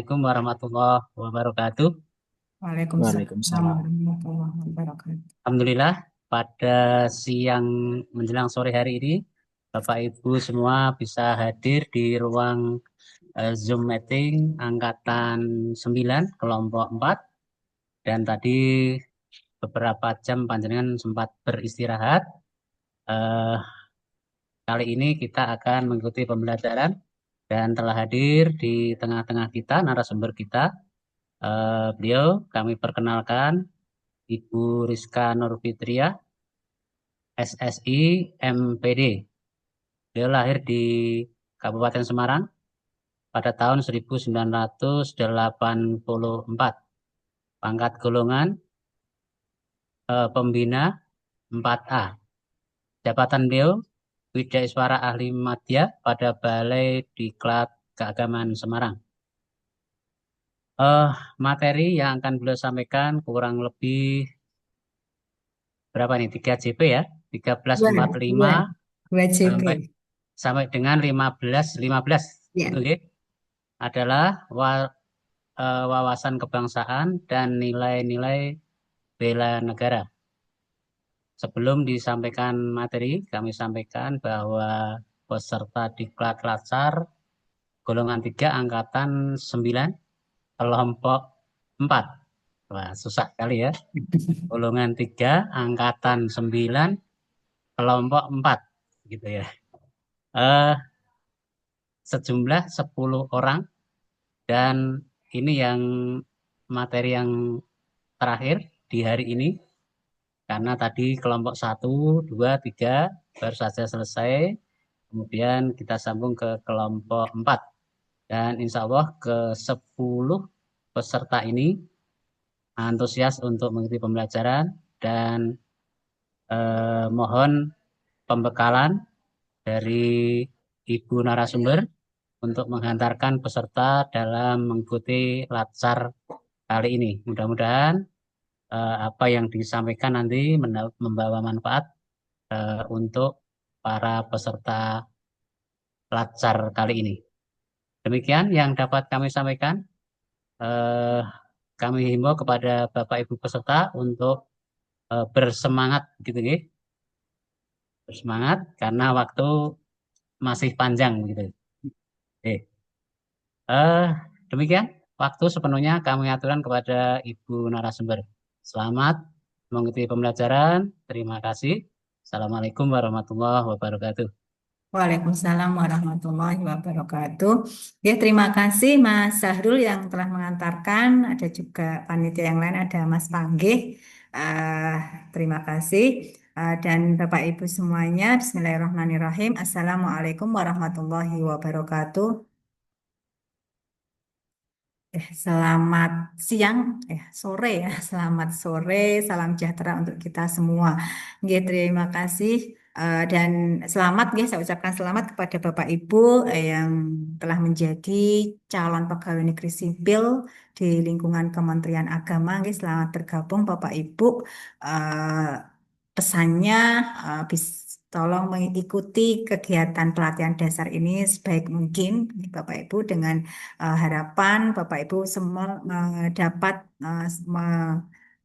Assalamualaikum warahmatullahi wabarakatuh. Waalaikumsalam Waalaikumsalam. warahmatullahi wabarakatuh. Alhamdulillah, pada siang menjelang sore hari ini, Bapak Ibu semua bisa hadir di ruang Zoom meeting angkatan 9 kelompok 4. Dan tadi beberapa jam panjenengan sempat beristirahat. Eh, Kali ini kita akan mengikuti pembelajaran dan telah hadir di tengah-tengah kita narasumber kita. Beliau kami perkenalkan Ibu Rizka Nurfitria, SSI, MPD. Beliau lahir di Kabupaten Semarang pada tahun 1984. Pangkat golongan pembina 4A. Jabatan beliau Widaiswara Ahli Madya pada Balai Diklat Keagamaan Semarang. Eh, Materi yang akan beliau sampaikan kurang lebih berapa nih? 3 JP ya. Dua, 1345 dua, dua sampai JP. sampai dengan 1515 Ya. itu nggih, adalah wawasan kebangsaan dan nilai-nilai bela negara. Sebelum disampaikan materi, kami sampaikan bahwa peserta diklat Latsar golongan 3 angkatan 9 kelompok 4. Wah, susah kali ya. Golongan 3 angkatan 9 kelompok 4 gitu ya. Eh Sejumlah 10 orang, dan ini yang materi yang terakhir di hari ini, karena tadi kelompok 1, 2, 3 baru saja selesai, kemudian kita sambung ke kelompok 4, dan insya Allah ke 10 peserta ini antusias untuk mengikuti pembelajaran, dan mohon pembekalan dari Ibu narasumber untuk menghantarkan peserta dalam mengikuti Latsar kali ini. Mudah-mudahan apa yang disampaikan nanti membawa manfaat untuk para peserta Latsar kali ini. Demikian yang dapat kami sampaikan. Eh, Kami himbau kepada Bapak Ibu peserta untuk bersemangat gitu nih. Bersemangat karena waktu masih panjang gitu. Eh, eh, Demikian waktu sepenuhnya kami aturkan kepada Ibu narasumber. Selamat mengikuti pembelajaran. Terima kasih. Assalamualaikum warahmatullahi wabarakatuh. Waalaikumsalam warahmatullahi wabarakatuh. Ya, terima kasih Mas Sahrul yang telah mengantarkan. Ada juga panitia yang lain, ada Mas Panggih. Eh, Terima kasih. Dan Bapak Ibu semuanya, Bismillahirrahmanirrahim. Assalamualaikum warahmatullahi wabarakatuh. Selamat siang, sore ya, selamat sore, salam sejahtera untuk kita semua. Nggih, terima kasih dan selamat, nggih, saya ucapkan selamat kepada Bapak Ibu yang telah menjadi calon pegawai negeri sipil di lingkungan Kementerian Agama. Nggih, selamat bergabung Bapak Ibu. Eh, Pesannya tolong mengikuti kegiatan pelatihan dasar ini sebaik mungkin, Bapak Ibu, dengan harapan Bapak Ibu semua dapat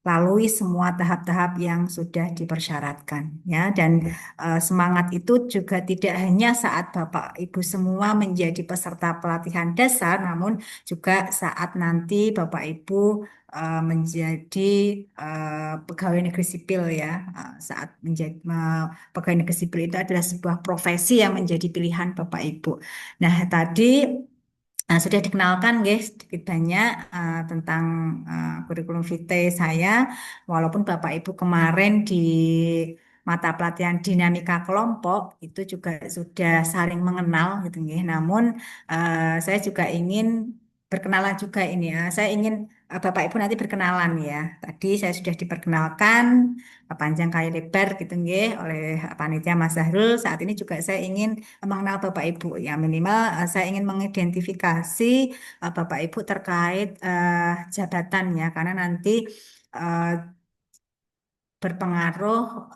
melalui semua tahap-tahap yang sudah dipersyaratkan, ya. Dan semangat itu juga tidak hanya saat Bapak Ibu semua menjadi peserta pelatihan dasar, namun juga saat nanti Bapak Ibu menjadi pegawai negeri sipil, ya. Saat menjadi pegawai negeri sipil itu adalah sebuah profesi yang menjadi pilihan Bapak Ibu. Nah, tadi sudah dikenalkan guys sedikit banyak tentang kurikulum vitae saya, walaupun Bapak Ibu kemarin di mata pelatihan dinamika kelompok itu juga sudah saling mengenal gitu nggih. Namun saya juga ingin berkenalan juga ini ya. Saya ingin Bapak Ibu nanti berkenalan ya. Tadi saya sudah diperkenalkan panjang kali lebar gitu nggih oleh panitia Mas Zahrul. Saat ini juga saya ingin mengenal Bapak Ibu, ya, minimal saya ingin mengidentifikasi Bapak Ibu terkait jabatan, ya, karena nanti eh, berpengaruh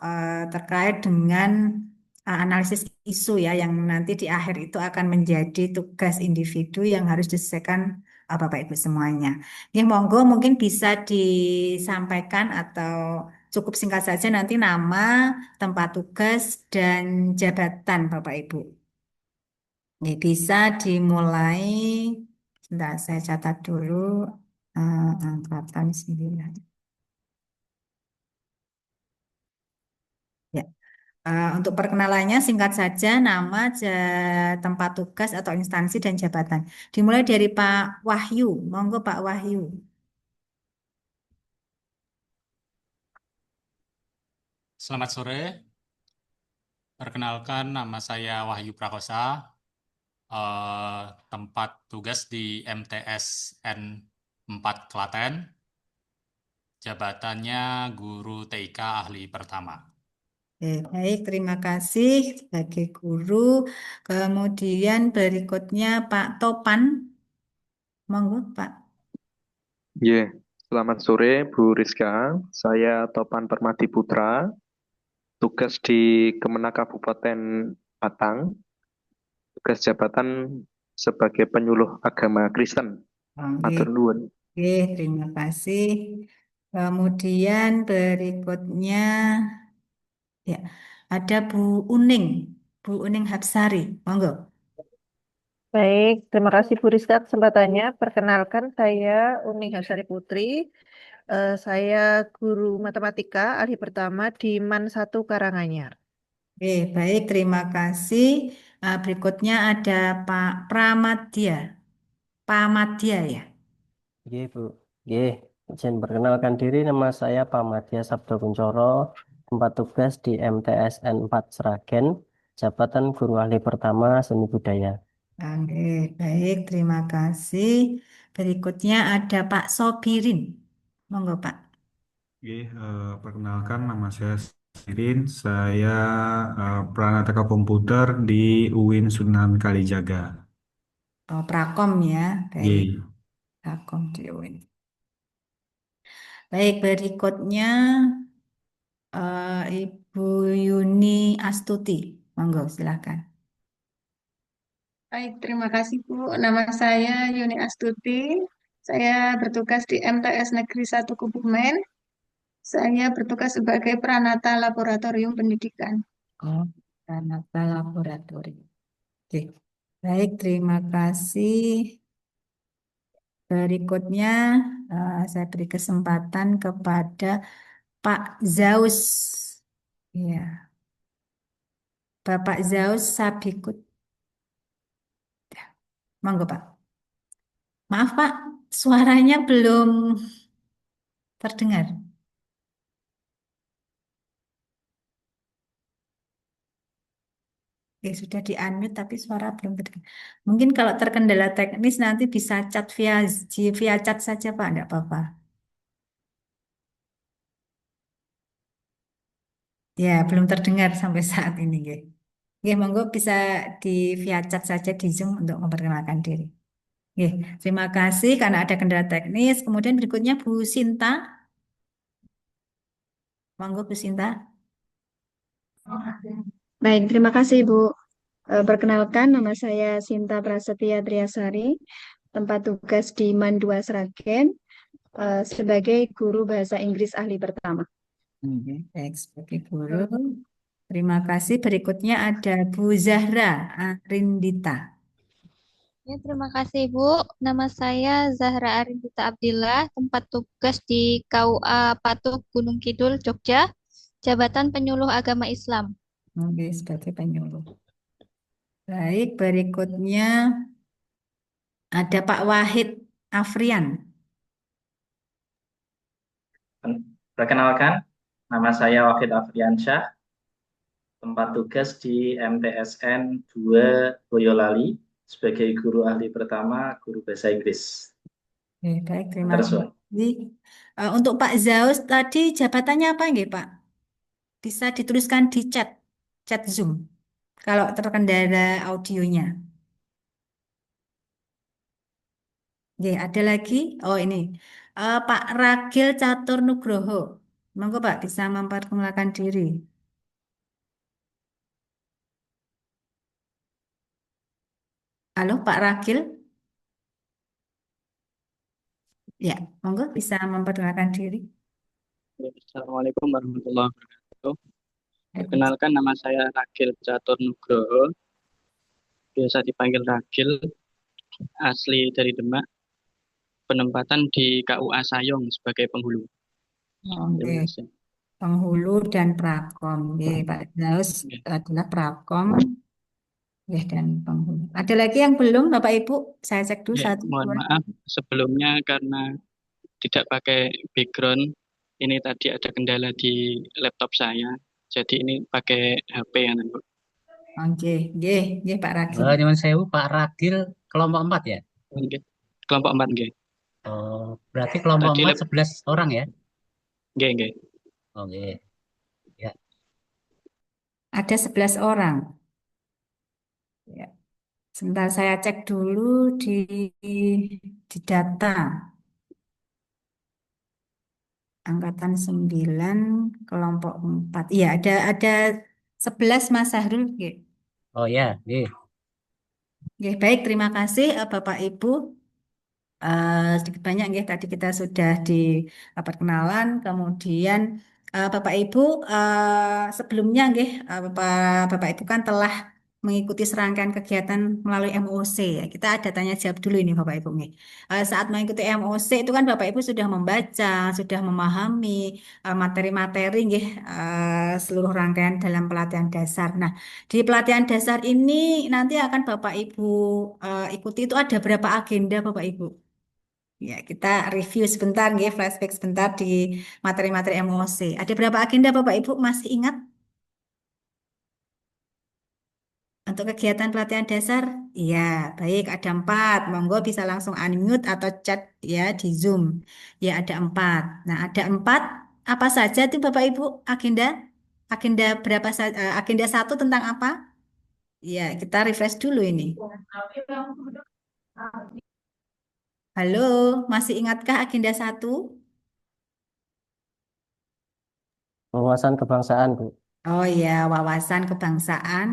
terkait dengan analisis isu, ya, yang nanti di akhir itu akan menjadi tugas individu yang harus diselesaikan Bapak Ibu semuanya. Ya, monggo mungkin bisa disampaikan atau cukup singkat saja nanti nama, tempat tugas, dan jabatan Bapak Ibu. Ya, bisa dimulai. Sebentar, saya catat dulu. Angkatan 9. Ya. Untuk perkenalannya singkat saja nama, tempat tugas atau instansi dan jabatan. Dimulai dari Pak Wahyu. Monggo Pak Wahyu. Selamat sore, perkenalkan nama saya Wahyu Prakosa, tempat tugas di MTS N4 Klaten, jabatannya guru TIK ahli pertama. Baik, terima kasih sebagai guru. Kemudian berikutnya Pak Topan. Monggo Pak. Ya, selamat sore Bu Rizka. Saya Topan Permadi Putra, tugas di Kemenak Kabupaten Batang, tugas jabatan sebagai penyuluh agama Kristen. Oke, Matur nuwun. oke, terima kasih. Kemudian berikutnya ya ada Bu Uning, Bu Uning Hapsari. Monggo. Baik, terima kasih Bu Rizka kesempatannya. Perkenalkan saya Uni Hasari Putri. Saya guru matematika ahli pertama di MAN 1 Karanganyar. Oke, baik, terima kasih. Berikutnya ada Pak Pramadya. Pamadya ya. Nggih, Bu. Nggih, izin perkenalkan diri, nama saya Pamadya Sabdo Kuncoro, tempat tugas di MTSN 4 Sragen, jabatan guru ahli pertama seni budaya. Oke, baik, terima kasih. Berikutnya ada Pak Sobirin. Monggo, Pak. Oke, perkenalkan nama saya Sirin. Saya Pranataka Komputer di UIN Sunan Kalijaga. Oh, Prakom ya. Baik, Oke, Prakom di UIN. Baik, berikutnya Ibu Yuni Astuti. Monggo, silakan. Baik, terima kasih Bu. Nama saya Yuni Astuti. Saya bertugas di MTS Negeri 1 Kebumen. Saya bertugas sebagai Pranata Laboratorium Pendidikan. Oh, Pranata Laboratorium. Oke, baik, terima kasih. Berikutnya, saya beri kesempatan kepada Pak Zaus. Ya, Bapak Zaus Sabikut. Monggo, Pak. Maaf, Pak, suaranya belum terdengar. Sudah di-unmute tapi suara belum terdengar. Mungkin kalau terkendala teknis nanti bisa chat via chat saja, Pak. Enggak apa-apa. Ya, belum terdengar sampai saat ini, nggih. Nggih, monggo bisa di via chat saja di Zoom untuk memperkenalkan diri. Nggih, terima kasih karena ada kendala teknis. Kemudian berikutnya Bu Sinta. Monggo Bu Sinta. Baik, terima kasih Bu. Perkenalkan, nama saya Sinta Prasetya Triasari, tempat tugas di MAN 2 Sragen, sebagai guru bahasa Inggris ahli pertama. Oke, baik, sebagai guru. Terima kasih. Berikutnya ada Bu Zahra Arindita. Ya, terima kasih Bu. Nama saya Zahra Arindita Abdillah, tempat tugas di KUA Patuk Gunung Kidul, Jogja, Jabatan Penyuluh Agama Islam. Oke, sebagai penyuluh. Baik, berikutnya ada Pak Wahid Afrian. Perkenalkan, nama saya Wahid Afriansyah, tempat tugas di MTSN 2 Boyolali sebagai guru ahli pertama guru bahasa Inggris. Oke, baik, terima Terus, kasih. Untuk Pak Zaus tadi jabatannya apa nggih, Pak? Bisa dituliskan di chat Zoom. Kalau terkendala audionya. Oke, ada lagi. Oh, ini. Pak Ragil Catur Nugroho. Monggo Pak bisa memperkenalkan diri. Halo Pak Ragil. Ya, monggo bisa memperkenalkan diri. Assalamualaikum warahmatullahi wabarakatuh. Perkenalkan, nama saya Ragil Catur Nugroho, biasa dipanggil Ragil, asli dari Demak, penempatan di KUA Sayong sebagai penghulu. Oke, Terima kasih. penghulu dan prakom. Oke, Pak Daus Oke. adalah prakom ya, dan penghulu. Ada lagi yang belum, Bapak Ibu? Saya cek dulu Ya, satu, mohon dua. maaf sebelumnya karena tidak pakai background. Ini tadi ada kendala di laptop saya, jadi ini pakai HP ya, Bu. Oke, oke, Pak Ragil. Nyuwun sewu Pak Ragil kelompok 4 ya? Oke. Kelompok 4, nggih. Oh, berarti kelompok Tadi 4 11 orang ya? nggih, nggih. Oke. Ya. Ada 11 orang. Ya. Sebentar saya cek dulu di data. Angkatan 9, kelompok 4. Iya, ada 11 Mas Sahrul. Oke. Oh ya, nggih. Oke, baik, terima kasih Bapak Ibu. Sedikit banyak ya tadi kita sudah di perkenalan, kemudian Bapak Ibu sebelumnya nggih, Bapak Ibu kan telah mengikuti serangkaian kegiatan melalui MOC ya. Kita ada tanya jawab dulu ini Bapak Ibu nih. Saat mengikuti MOC itu kan Bapak Ibu sudah membaca, sudah memahami materi-materi nggih, seluruh rangkaian dalam pelatihan dasar. Nah, di pelatihan dasar ini nanti akan Bapak Ibu ikuti itu ada berapa agenda Bapak Ibu? Ya, kita review sebentar, nggih, flashback sebentar di materi-materi MOC. Ada berapa agenda Bapak Ibu masih ingat untuk kegiatan pelatihan dasar? Iya, baik, ada 4. Monggo bisa langsung unmute atau chat ya di Zoom. Ya, ada 4. Nah, ada 4. Apa saja itu Bapak Ibu agenda? Agenda berapa saja? Agenda 1 tentang apa? Ya, kita refresh dulu ini. Halo, masih ingatkah agenda 1? Wawasan kebangsaan, Bu. Oh ya, wawasan kebangsaan.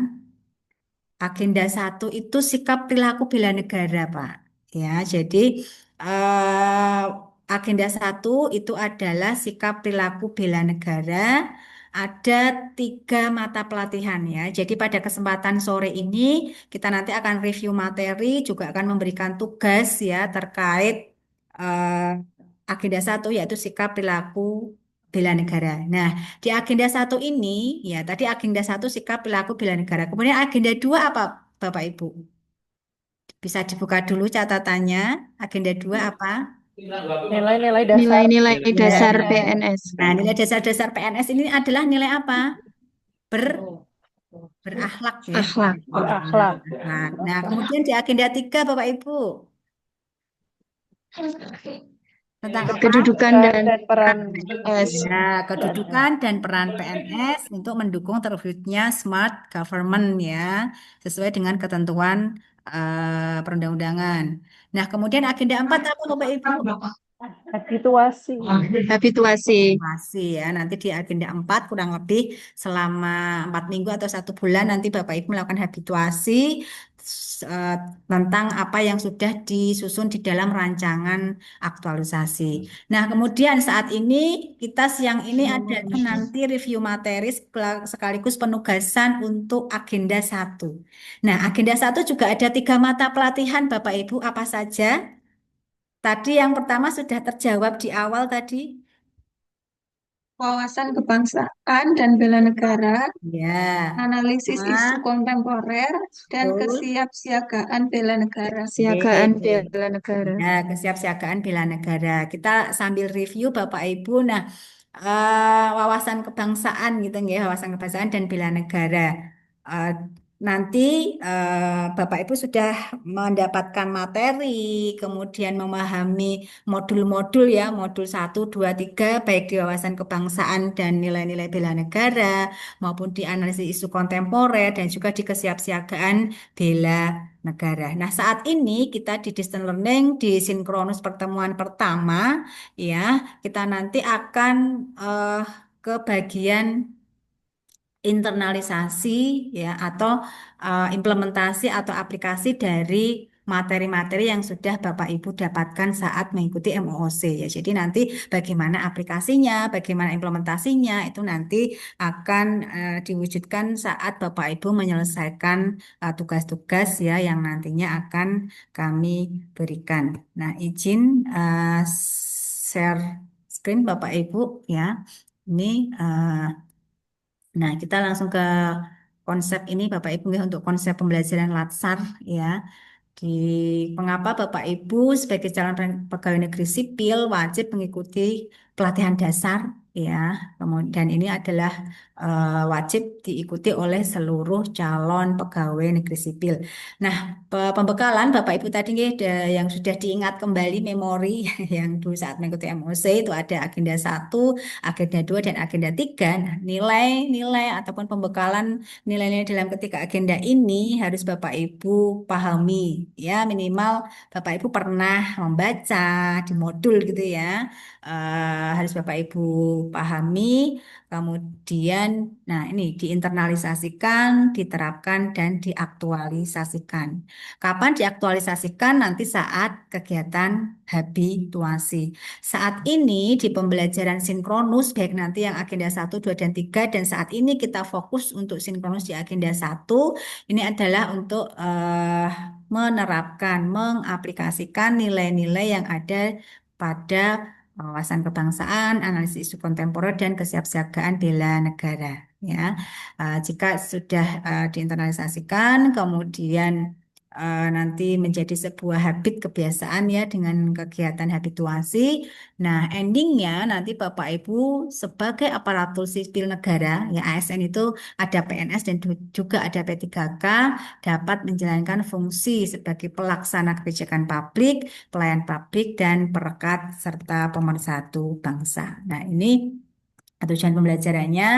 Agenda 1 itu sikap perilaku bela negara, Pak. Ya, jadi eh, agenda 1 itu adalah sikap perilaku bela negara. Ada 3 mata pelatihan ya. Jadi pada kesempatan sore ini kita nanti akan review materi, juga akan memberikan tugas ya terkait agenda 1 yaitu sikap perilaku bela negara. Nah, di agenda 1 ini, ya tadi agenda 1 sikap perilaku bela negara. Kemudian agenda 2 apa, Bapak Ibu? Bisa dibuka dulu catatannya. Agenda 2 apa? Nilai-nilai dasar. Nilai-nilai dasar Ya. PNS. Nah, nilai dasar-dasar PNS ini adalah nilai apa? Berakhlak ya. Akhlak. Berakhlak. Nah, kemudian di agenda 3 Bapak Ibu tentang apa? Kedudukan dan peran PNS. Ya, kedudukan dan peran PNS untuk mendukung terwujudnya smart government ya, sesuai dengan ketentuan perundang-undangan. Nah, kemudian agenda 4 apa Bapak Ibu? habituasi. Habituasi. Masih ya, nanti di agenda 4 kurang lebih selama 4 minggu atau 1 bulan nanti Bapak Ibu melakukan habituasi eh, tentang apa yang sudah disusun di dalam rancangan aktualisasi. Nah, kemudian saat ini kita siang ini ada nanti review materi sekaligus penugasan untuk agenda 1. Nah, agenda 1 juga ada 3 mata pelatihan Bapak Ibu apa saja? Tadi yang pertama sudah terjawab di awal tadi. Wawasan kebangsaan dan bela negara, Ya, analisis isu nah, kontemporer, dan betul. kesiapsiagaan bela negara. Siagaan Oke. bela negara. Ya, kesiapsiagaan bela negara. Kita sambil review Bapak Ibu. Nah, wawasan kebangsaan gitu ya, wawasan kebangsaan dan bela negara. Eh, nanti Bapak Ibu sudah mendapatkan materi, kemudian memahami modul-modul ya, modul 1, 2, 3, baik di wawasan kebangsaan dan nilai-nilai bela negara, maupun di analisis isu kontemporer dan juga di kesiapsiagaan bela negara. Nah, saat ini kita di distance learning di sinkronus pertemuan pertama ya, kita nanti akan eh, ke bagian internalisasi ya atau implementasi atau aplikasi dari materi-materi yang sudah Bapak Ibu dapatkan saat mengikuti MOOC ya. Jadi nanti bagaimana aplikasinya, bagaimana implementasinya itu nanti akan diwujudkan saat Bapak Ibu menyelesaikan tugas-tugas ya yang nantinya akan kami berikan. Nah, izin share screen Bapak Ibu ya. Ini nah, kita langsung ke konsep ini Bapak Ibu ya untuk konsep pembelajaran Latsar ya. Di mengapa Bapak Ibu sebagai calon pegawai negeri sipil wajib mengikuti pelatihan dasar ya. Kemudian ini adalah wajib diikuti oleh seluruh calon pegawai negeri sipil. Nah, pembekalan Bapak Ibu tadi yang sudah diingat kembali memori yang dulu saat mengikuti MOC itu ada agenda 1, agenda 2 dan agenda 3. Nah, nilai-nilai ataupun pembekalan nilai-nilai dalam ketiga agenda ini harus Bapak Ibu pahami ya, minimal Bapak Ibu pernah membaca di modul gitu ya. Harus Bapak Ibu pahami, kemudian nah ini diinternalisasikan, diterapkan dan diaktualisasikan. Kapan diaktualisasikan? Nanti saat kegiatan habituasi. Saat ini di pembelajaran sinkronus baik nanti yang agenda 1, 2 dan 3 dan saat ini kita fokus untuk sinkronus di agenda 1 ini adalah untuk menerapkan, mengaplikasikan nilai-nilai yang ada pada wawasan kebangsaan, analisis isu kontemporer dan kesiapsiagaan bela negara. Ya, jika sudah diinternalisasikan, kemudian nanti menjadi sebuah habit kebiasaan ya dengan kegiatan habituasi. Nah, endingnya nanti Bapak Ibu sebagai aparatur sipil negara, ya ASN itu ada PNS dan juga ada P3K, dapat menjalankan fungsi sebagai pelaksana kebijakan publik, pelayan publik, dan perekat serta pemersatu bangsa. Nah, ini tujuan pembelajarannya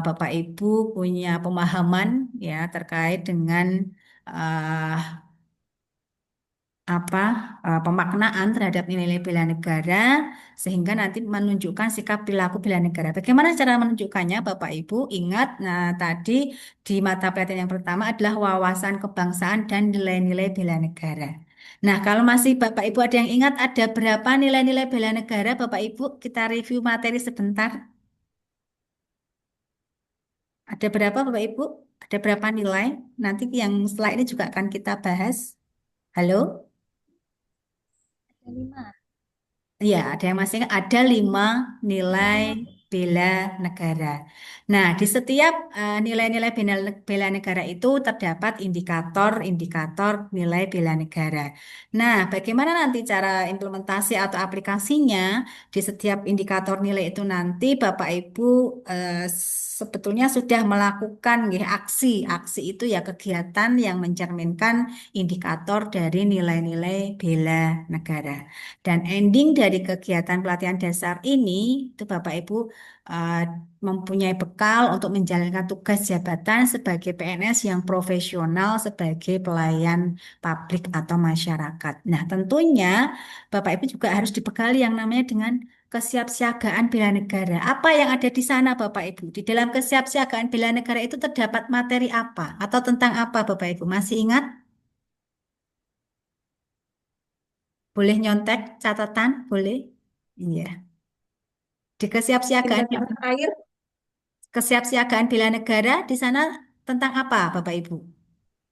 Bapak Ibu punya pemahaman ya terkait dengan eh, pemaknaan terhadap nilai-nilai bela negara sehingga nanti menunjukkan sikap perilaku bela negara. Bagaimana cara menunjukkannya, Bapak Ibu? Ingat, nah tadi di mata pelajaran yang pertama adalah wawasan kebangsaan dan nilai-nilai bela negara. Nah, kalau masih Bapak Ibu ada yang ingat ada berapa nilai-nilai bela negara, Bapak Ibu, kita review materi sebentar. Ada berapa Bapak Ibu? Ada berapa nilai? Nanti yang setelah ini juga akan kita bahas. Halo? Ada 5. Ya, ada yang masih ingat ada 5 nilai bela negara. Nah, di setiap nilai-nilai bela negara itu terdapat indikator-indikator nilai bela negara. Nah, bagaimana nanti cara implementasi atau aplikasinya di setiap indikator nilai itu nanti Bapak Ibu sebetulnya sudah melakukan nggih, aksi. Aksi itu ya kegiatan yang mencerminkan indikator dari nilai-nilai bela negara. Dan ending dari kegiatan pelatihan dasar ini, itu Bapak Ibu uh, mempunyai bekal untuk menjalankan tugas jabatan sebagai PNS yang profesional sebagai pelayan publik atau masyarakat. Nah, tentunya Bapak Ibu juga harus dibekali yang namanya dengan kesiapsiagaan bela negara. Apa yang ada di sana, Bapak Ibu? Di dalam kesiapsiagaan bela negara itu terdapat materi apa atau tentang apa, Bapak Ibu? Masih ingat? Boleh nyontek catatan? Boleh? Iya. Di kesiapsiagaan bela negara di sana tentang apa, Bapak Ibu?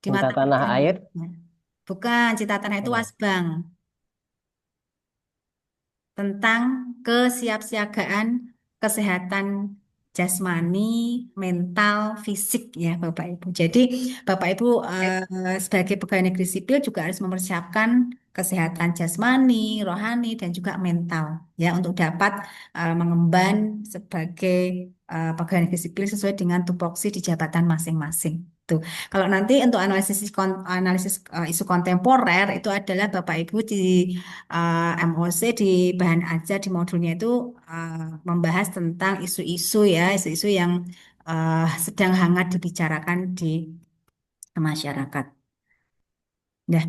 Di Cinta mata tanah pelajaran. air. Bukan, cita tanah itu Oh, wasbang. Tentang kesiapsiagaan kesehatan jasmani, mental, fisik ya Bapak Ibu. Jadi Bapak Ibu sebagai pegawai negeri sipil juga harus mempersiapkan kesehatan jasmani, rohani dan juga mental ya untuk dapat mengemban sebagai pegawai negeri sipil sesuai dengan tupoksi di jabatan masing-masing. Tuh. Kalau nanti untuk analisis isu kontemporer itu adalah Bapak Ibu di MOC di bahan ajar di modulnya itu membahas tentang isu-isu ya, isu-isu yang sedang hangat dibicarakan di masyarakat. Nah,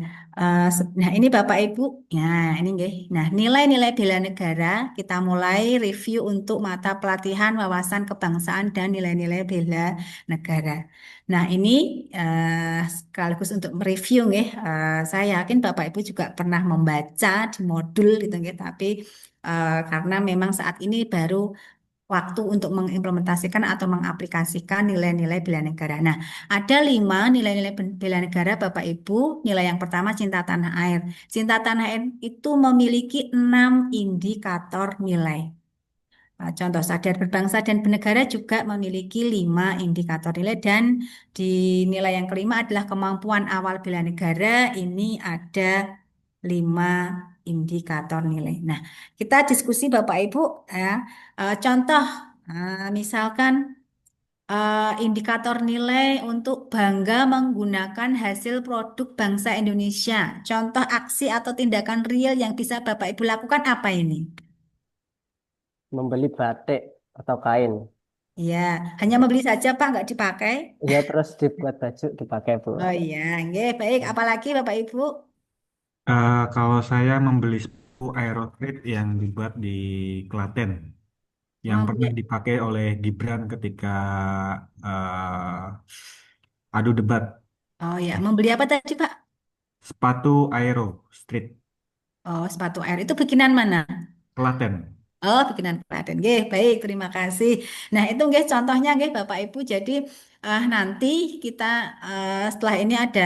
nah ini Bapak Ibu, nah ini nggih. Nah, nilai-nilai bela negara kita mulai review untuk mata pelatihan wawasan kebangsaan dan nilai-nilai bela negara. Nah, ini sekaligus untuk mereview nggih. Saya yakin Bapak Ibu juga pernah membaca di modul gitu nggih, tapi karena memang saat ini baru waktu untuk mengimplementasikan atau mengaplikasikan nilai-nilai bela negara. Nah, ada 5 nilai-nilai bela negara, Bapak Ibu. Nilai yang pertama cinta tanah air. Cinta tanah air itu memiliki 6 indikator nilai. Contoh sadar berbangsa dan bernegara juga memiliki 5 indikator nilai dan di nilai yang kelima adalah kemampuan awal bela negara. Ini ada 5 indikator nilai. Nah, kita diskusi Bapak Ibu ya. Contoh misalkan indikator nilai untuk bangga menggunakan hasil produk bangsa Indonesia. Contoh aksi atau tindakan real yang bisa Bapak Ibu lakukan apa ini? Membeli batik atau kain. Iya, hanya membeli saja Pak, nggak dipakai. Ya terus dibuat baju dipakai, Bu. Oh iya, nggih, baik. Apalagi Bapak Ibu? Kalau saya membeli sepatu Aerotrip yang dibuat di Klaten, yang pernah Membeli, dipakai oleh Gibran ketika adu debat. oh ya, membeli apa tadi Pak? Sepatu Aero Street Oh, sepatu air itu bikinan mana? Klaten. Oh, bikinan Klaten. Nggih, baik, terima kasih. Nah, itu nggih contohnya nggih Bapak Ibu. Jadi nanti kita setelah ini ada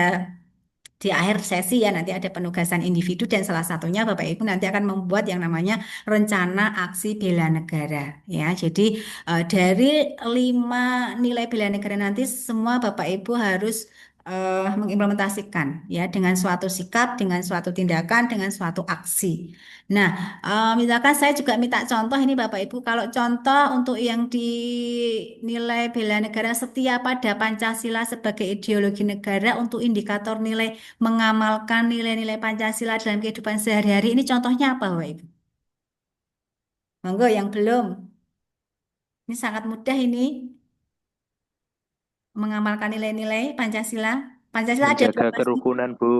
di akhir sesi ya nanti ada penugasan individu dan salah satunya Bapak Ibu nanti akan membuat yang namanya rencana aksi bela negara ya. Jadi dari 5 nilai bela negara nanti semua Bapak Ibu harus mengimplementasikan ya dengan suatu sikap, dengan suatu tindakan, dengan suatu aksi. Nah, misalkan saya juga minta contoh ini Bapak Ibu, kalau contoh untuk yang di nilai bela negara setia pada Pancasila sebagai ideologi negara untuk indikator nilai mengamalkan nilai-nilai Pancasila dalam kehidupan sehari-hari ini contohnya apa Bapak Ibu? Monggo yang belum. Ini sangat mudah ini mengamalkan nilai-nilai Pancasila. Pancasila ada Menjaga berapa sih? kerukunan, Bu.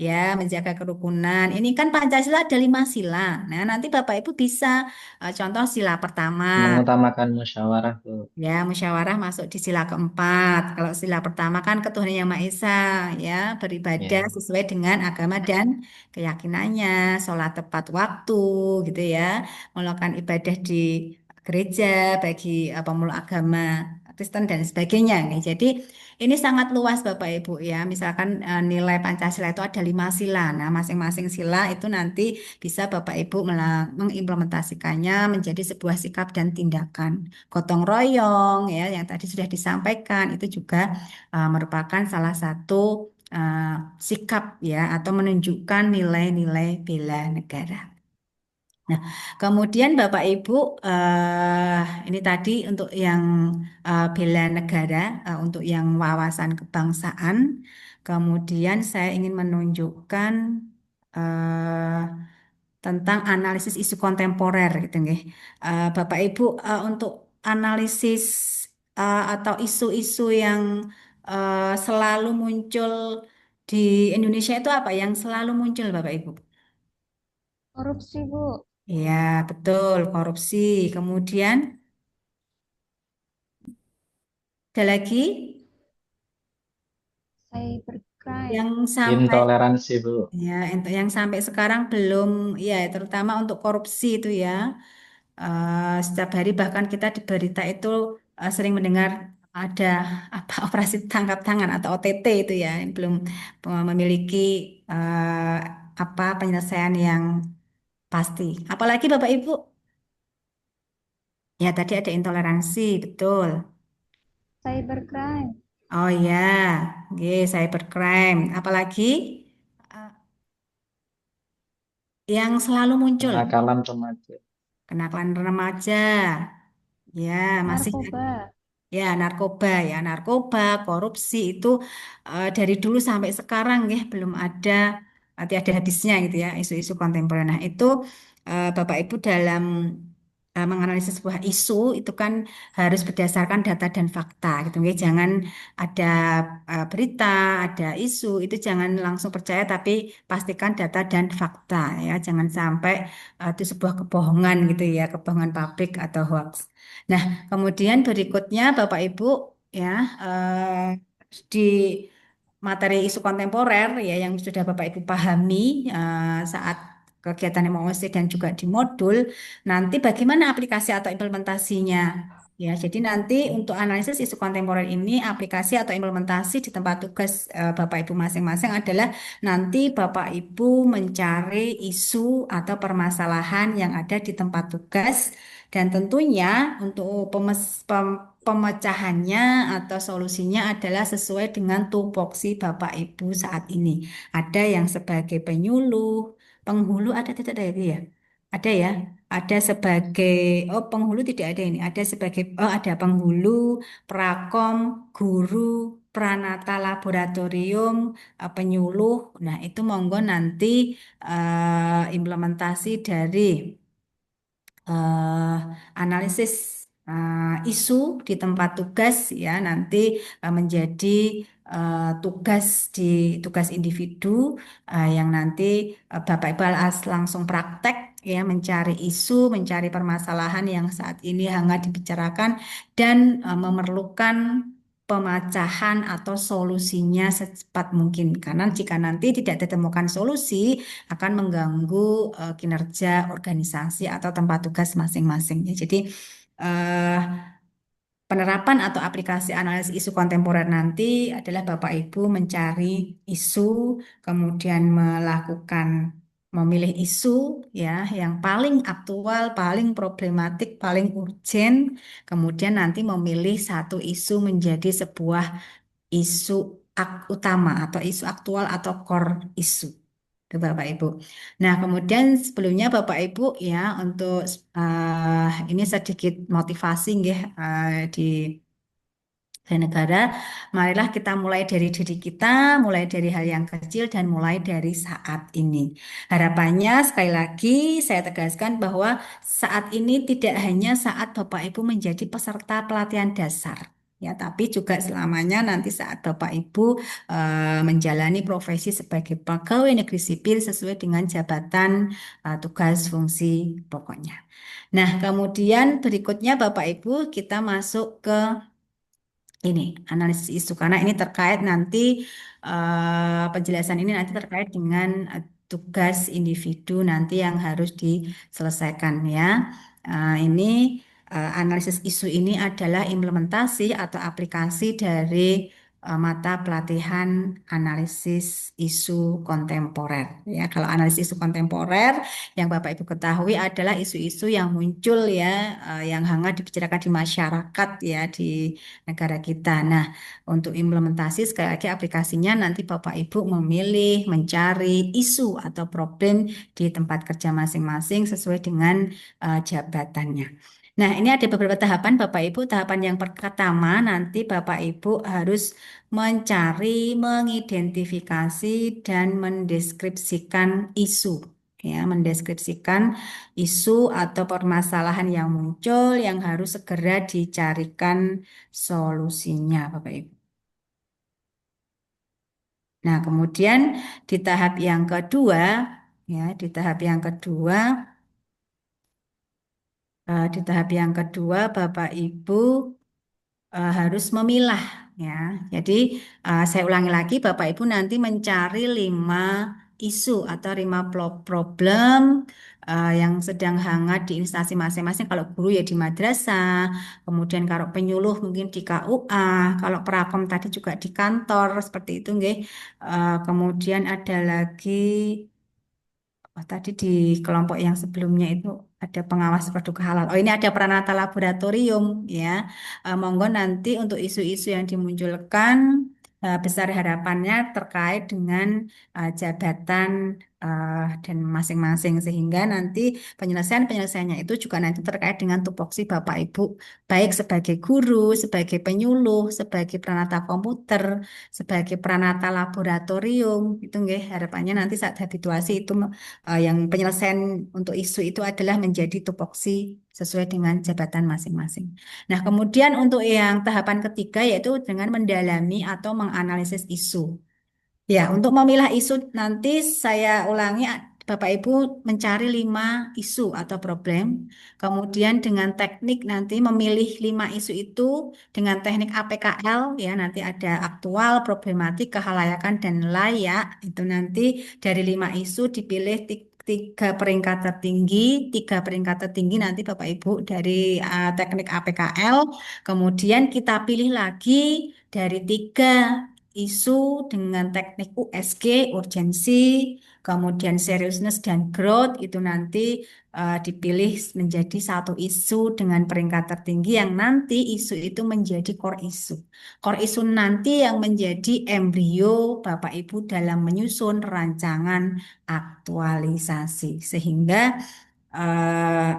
Ya, menjaga kerukunan. Ini kan Pancasila ada 5 sila. Nah, nanti Bapak Ibu bisa contoh sila pertama. Mengutamakan musyawarah, Bu. Ya, musyawarah masuk di sila keempat. Kalau sila pertama kan ketuhanan yang Maha Esa, ya, beribadah Ya. sesuai dengan agama dan keyakinannya, sholat tepat waktu, gitu ya, melakukan ibadah di gereja bagi pemeluk agama Kristen dan sebagainya. Nih. Jadi ini sangat luas Bapak Ibu ya. Misalkan nilai Pancasila itu ada 5 sila. Nah, masing-masing sila itu nanti bisa Bapak Ibu mengimplementasikannya menjadi sebuah sikap dan tindakan gotong royong ya yang tadi sudah disampaikan itu juga merupakan salah satu uh, sikap ya atau menunjukkan nilai-nilai bela negara. Nah, kemudian Bapak Ibu ini tadi untuk yang bela negara, untuk yang wawasan kebangsaan. Kemudian saya ingin menunjukkan eh, tentang analisis isu kontemporer gitu nggih. Bapak Ibu untuk analisis atau isu-isu yang selalu muncul di Indonesia itu apa yang selalu muncul Bapak Ibu? Korupsi, Bu. Ya, betul, korupsi. Kemudian ada lagi Cybercrime. yang sampai Intoleransi, Bu. ya, yang sampai sekarang belum ya, terutama untuk korupsi itu ya. Setiap hari bahkan kita di berita itu sering mendengar ada apa operasi tangkap tangan atau OTT itu ya yang belum memiliki eh, apa penyelesaian yang pasti. Apalagi Bapak Ibu, ya tadi ada intoleransi, betul. Cybercrime. Oh ya, cybercrime. Apalagi eh, yang selalu muncul, Kenakalan remaja. kenakalan remaja. Ya, masih Narkoba. ya narkoba, korupsi itu dari dulu sampai sekarang ya belum ada nanti ada habisnya gitu ya isu-isu kontemporer. Nah, itu Bapak Ibu dalam menganalisis sebuah isu itu kan harus berdasarkan data dan fakta gitu ya. Jangan ada berita, ada isu itu jangan langsung percaya tapi pastikan data dan fakta ya. Jangan sampai itu sebuah kebohongan gitu ya, kebohongan publik atau hoax. Nah, kemudian berikutnya Bapak Ibu ya di materi isu kontemporer ya yang sudah Bapak Ibu pahami saat kegiatan MOOC dan juga di modul, nanti bagaimana aplikasi atau implementasinya? Ya, jadi nanti untuk analisis isu kontemporer ini aplikasi atau implementasi di tempat tugas Bapak Ibu masing-masing adalah nanti Bapak Ibu mencari isu atau permasalahan yang ada di tempat tugas dan tentunya untuk pemecahannya atau solusinya adalah sesuai dengan tupoksi Bapak Ibu saat ini. Ada yang sebagai penyuluh, penghulu ada tidak ada ya? Ada ya. Ada sebagai penghulu tidak ada ini. Ada sebagai ada penghulu, prakom, guru, pranata laboratorium, penyuluh. Nah, itu monggo nanti implementasi dari eh, analisis isu di tempat tugas ya nanti menjadi tugas di tugas individu yang nanti Bapak Ibu langsung praktek ya mencari isu, mencari permasalahan yang saat ini hangat dibicarakan dan memerlukan pemecahan atau solusinya secepat mungkin karena jika nanti tidak ditemukan solusi akan mengganggu kinerja organisasi atau tempat tugas masing-masing. Ya, jadi eh, penerapan atau aplikasi analisis isu kontemporer nanti adalah Bapak Ibu mencari isu, kemudian melakukan memilih isu ya yang paling aktual, paling problematik, paling urgent, kemudian nanti memilih satu isu menjadi sebuah isu utama atau isu aktual atau core isu. Itu Bapak Ibu. Nah, kemudian sebelumnya Bapak Ibu ya untuk ini sedikit motivasi nggih, di negara, marilah kita mulai dari diri kita, mulai dari hal yang kecil dan mulai dari saat ini. Harapannya sekali lagi saya tegaskan bahwa saat ini tidak hanya saat Bapak Ibu menjadi peserta pelatihan dasar. Ya, tapi juga selamanya nanti saat Bapak Ibu menjalani profesi sebagai pegawai negeri sipil sesuai dengan jabatan tugas fungsi pokoknya. Nah, kemudian berikutnya Bapak Ibu kita masuk ke ini analisis isu karena ini terkait nanti penjelasan ini nanti terkait dengan tugas individu nanti yang harus diselesaikan ya. Ini analisis isu ini adalah implementasi atau aplikasi dari mata pelatihan analisis isu kontemporer ya. Kalau analisis isu kontemporer yang Bapak Ibu ketahui adalah isu-isu yang muncul ya, yang hangat dibicarakan di masyarakat ya di negara kita. Nah, untuk implementasi sekali lagi aplikasinya nanti Bapak Ibu memilih mencari isu atau problem di tempat kerja masing-masing sesuai dengan jabatannya. Nah, ini ada beberapa tahapan Bapak Ibu. Tahapan yang pertama nanti Bapak Ibu harus mencari, mengidentifikasi dan mendeskripsikan isu. Ya, mendeskripsikan isu atau permasalahan yang muncul yang harus segera dicarikan solusinya, Bapak Ibu. Nah, kemudian di tahap yang kedua, ya, di tahap yang kedua, Bapak Ibu harus memilah, ya. Jadi saya ulangi lagi, Bapak Ibu nanti mencari 5 isu atau 5 problem yang sedang hangat di instansi masing-masing. Kalau guru ya di madrasah, kemudian kalau penyuluh mungkin di KUA, kalau prakom tadi juga di kantor seperti itu, nggih. Kemudian ada lagi tadi di kelompok yang sebelumnya itu ada pengawas produk halal. Oh, ini ada peranata laboratorium ya. Monggo nanti untuk isu-isu yang dimunculkan besar harapannya terkait dengan jabatan dan masing-masing sehingga nanti penyelesaiannya itu juga nanti terkait dengan tupoksi Bapak Ibu baik sebagai guru, sebagai penyuluh, sebagai peranata komputer, sebagai peranata laboratorium itu nggih harapannya nanti saat habituasi itu yang penyelesaian untuk isu itu adalah menjadi tupoksi sesuai dengan jabatan masing-masing. Nah, kemudian untuk yang tahapan ketiga yaitu dengan mendalami atau menganalisis isu. Ya, untuk memilah isu nanti saya ulangi, Bapak Ibu mencari 5 isu atau problem. Kemudian dengan teknik nanti memilih 5 isu itu dengan teknik APKL ya nanti ada aktual, problematik, kehalayakan dan layak. Itu nanti dari 5 isu dipilih 3 peringkat tertinggi nanti Bapak Ibu dari teknik APKL. Kemudian kita pilih lagi dari 3 isu dengan teknik USG, urgensi, kemudian seriousness dan growth itu nanti dipilih menjadi 1 isu dengan peringkat tertinggi yang nanti isu itu menjadi core isu. Core isu nanti yang menjadi embrio Bapak Ibu dalam menyusun rancangan aktualisasi sehingga eh,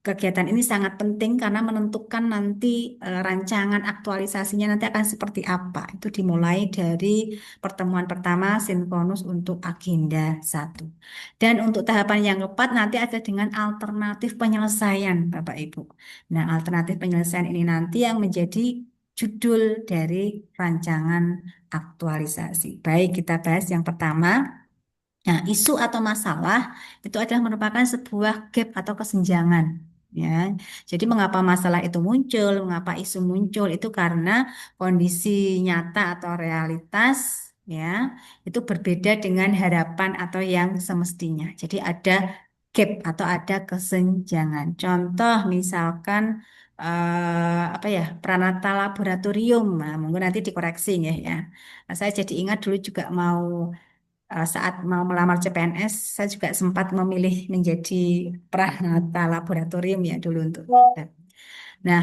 kegiatan ini sangat penting karena menentukan nanti rancangan aktualisasinya nanti akan seperti apa. Itu dimulai dari pertemuan pertama sinkronus untuk agenda 1. Dan untuk tahapan yang keempat nanti ada dengan alternatif penyelesaian Bapak Ibu. Nah, alternatif penyelesaian ini nanti yang menjadi judul dari rancangan aktualisasi. Baik, kita bahas yang pertama. Nah, isu atau masalah itu adalah merupakan sebuah gap atau kesenjangan. Ya, jadi mengapa masalah itu muncul, mengapa isu muncul itu karena kondisi nyata atau realitas ya itu berbeda dengan harapan atau yang semestinya. Jadi ada gap atau ada kesenjangan. Contoh misalkan apa ya Pranata laboratorium, nah, mungkin nanti dikoreksi ya. Nah, saya jadi ingat dulu juga saat mau melamar CPNS, saya juga sempat memilih menjadi peranata laboratorium ya dulu untuk. Nah,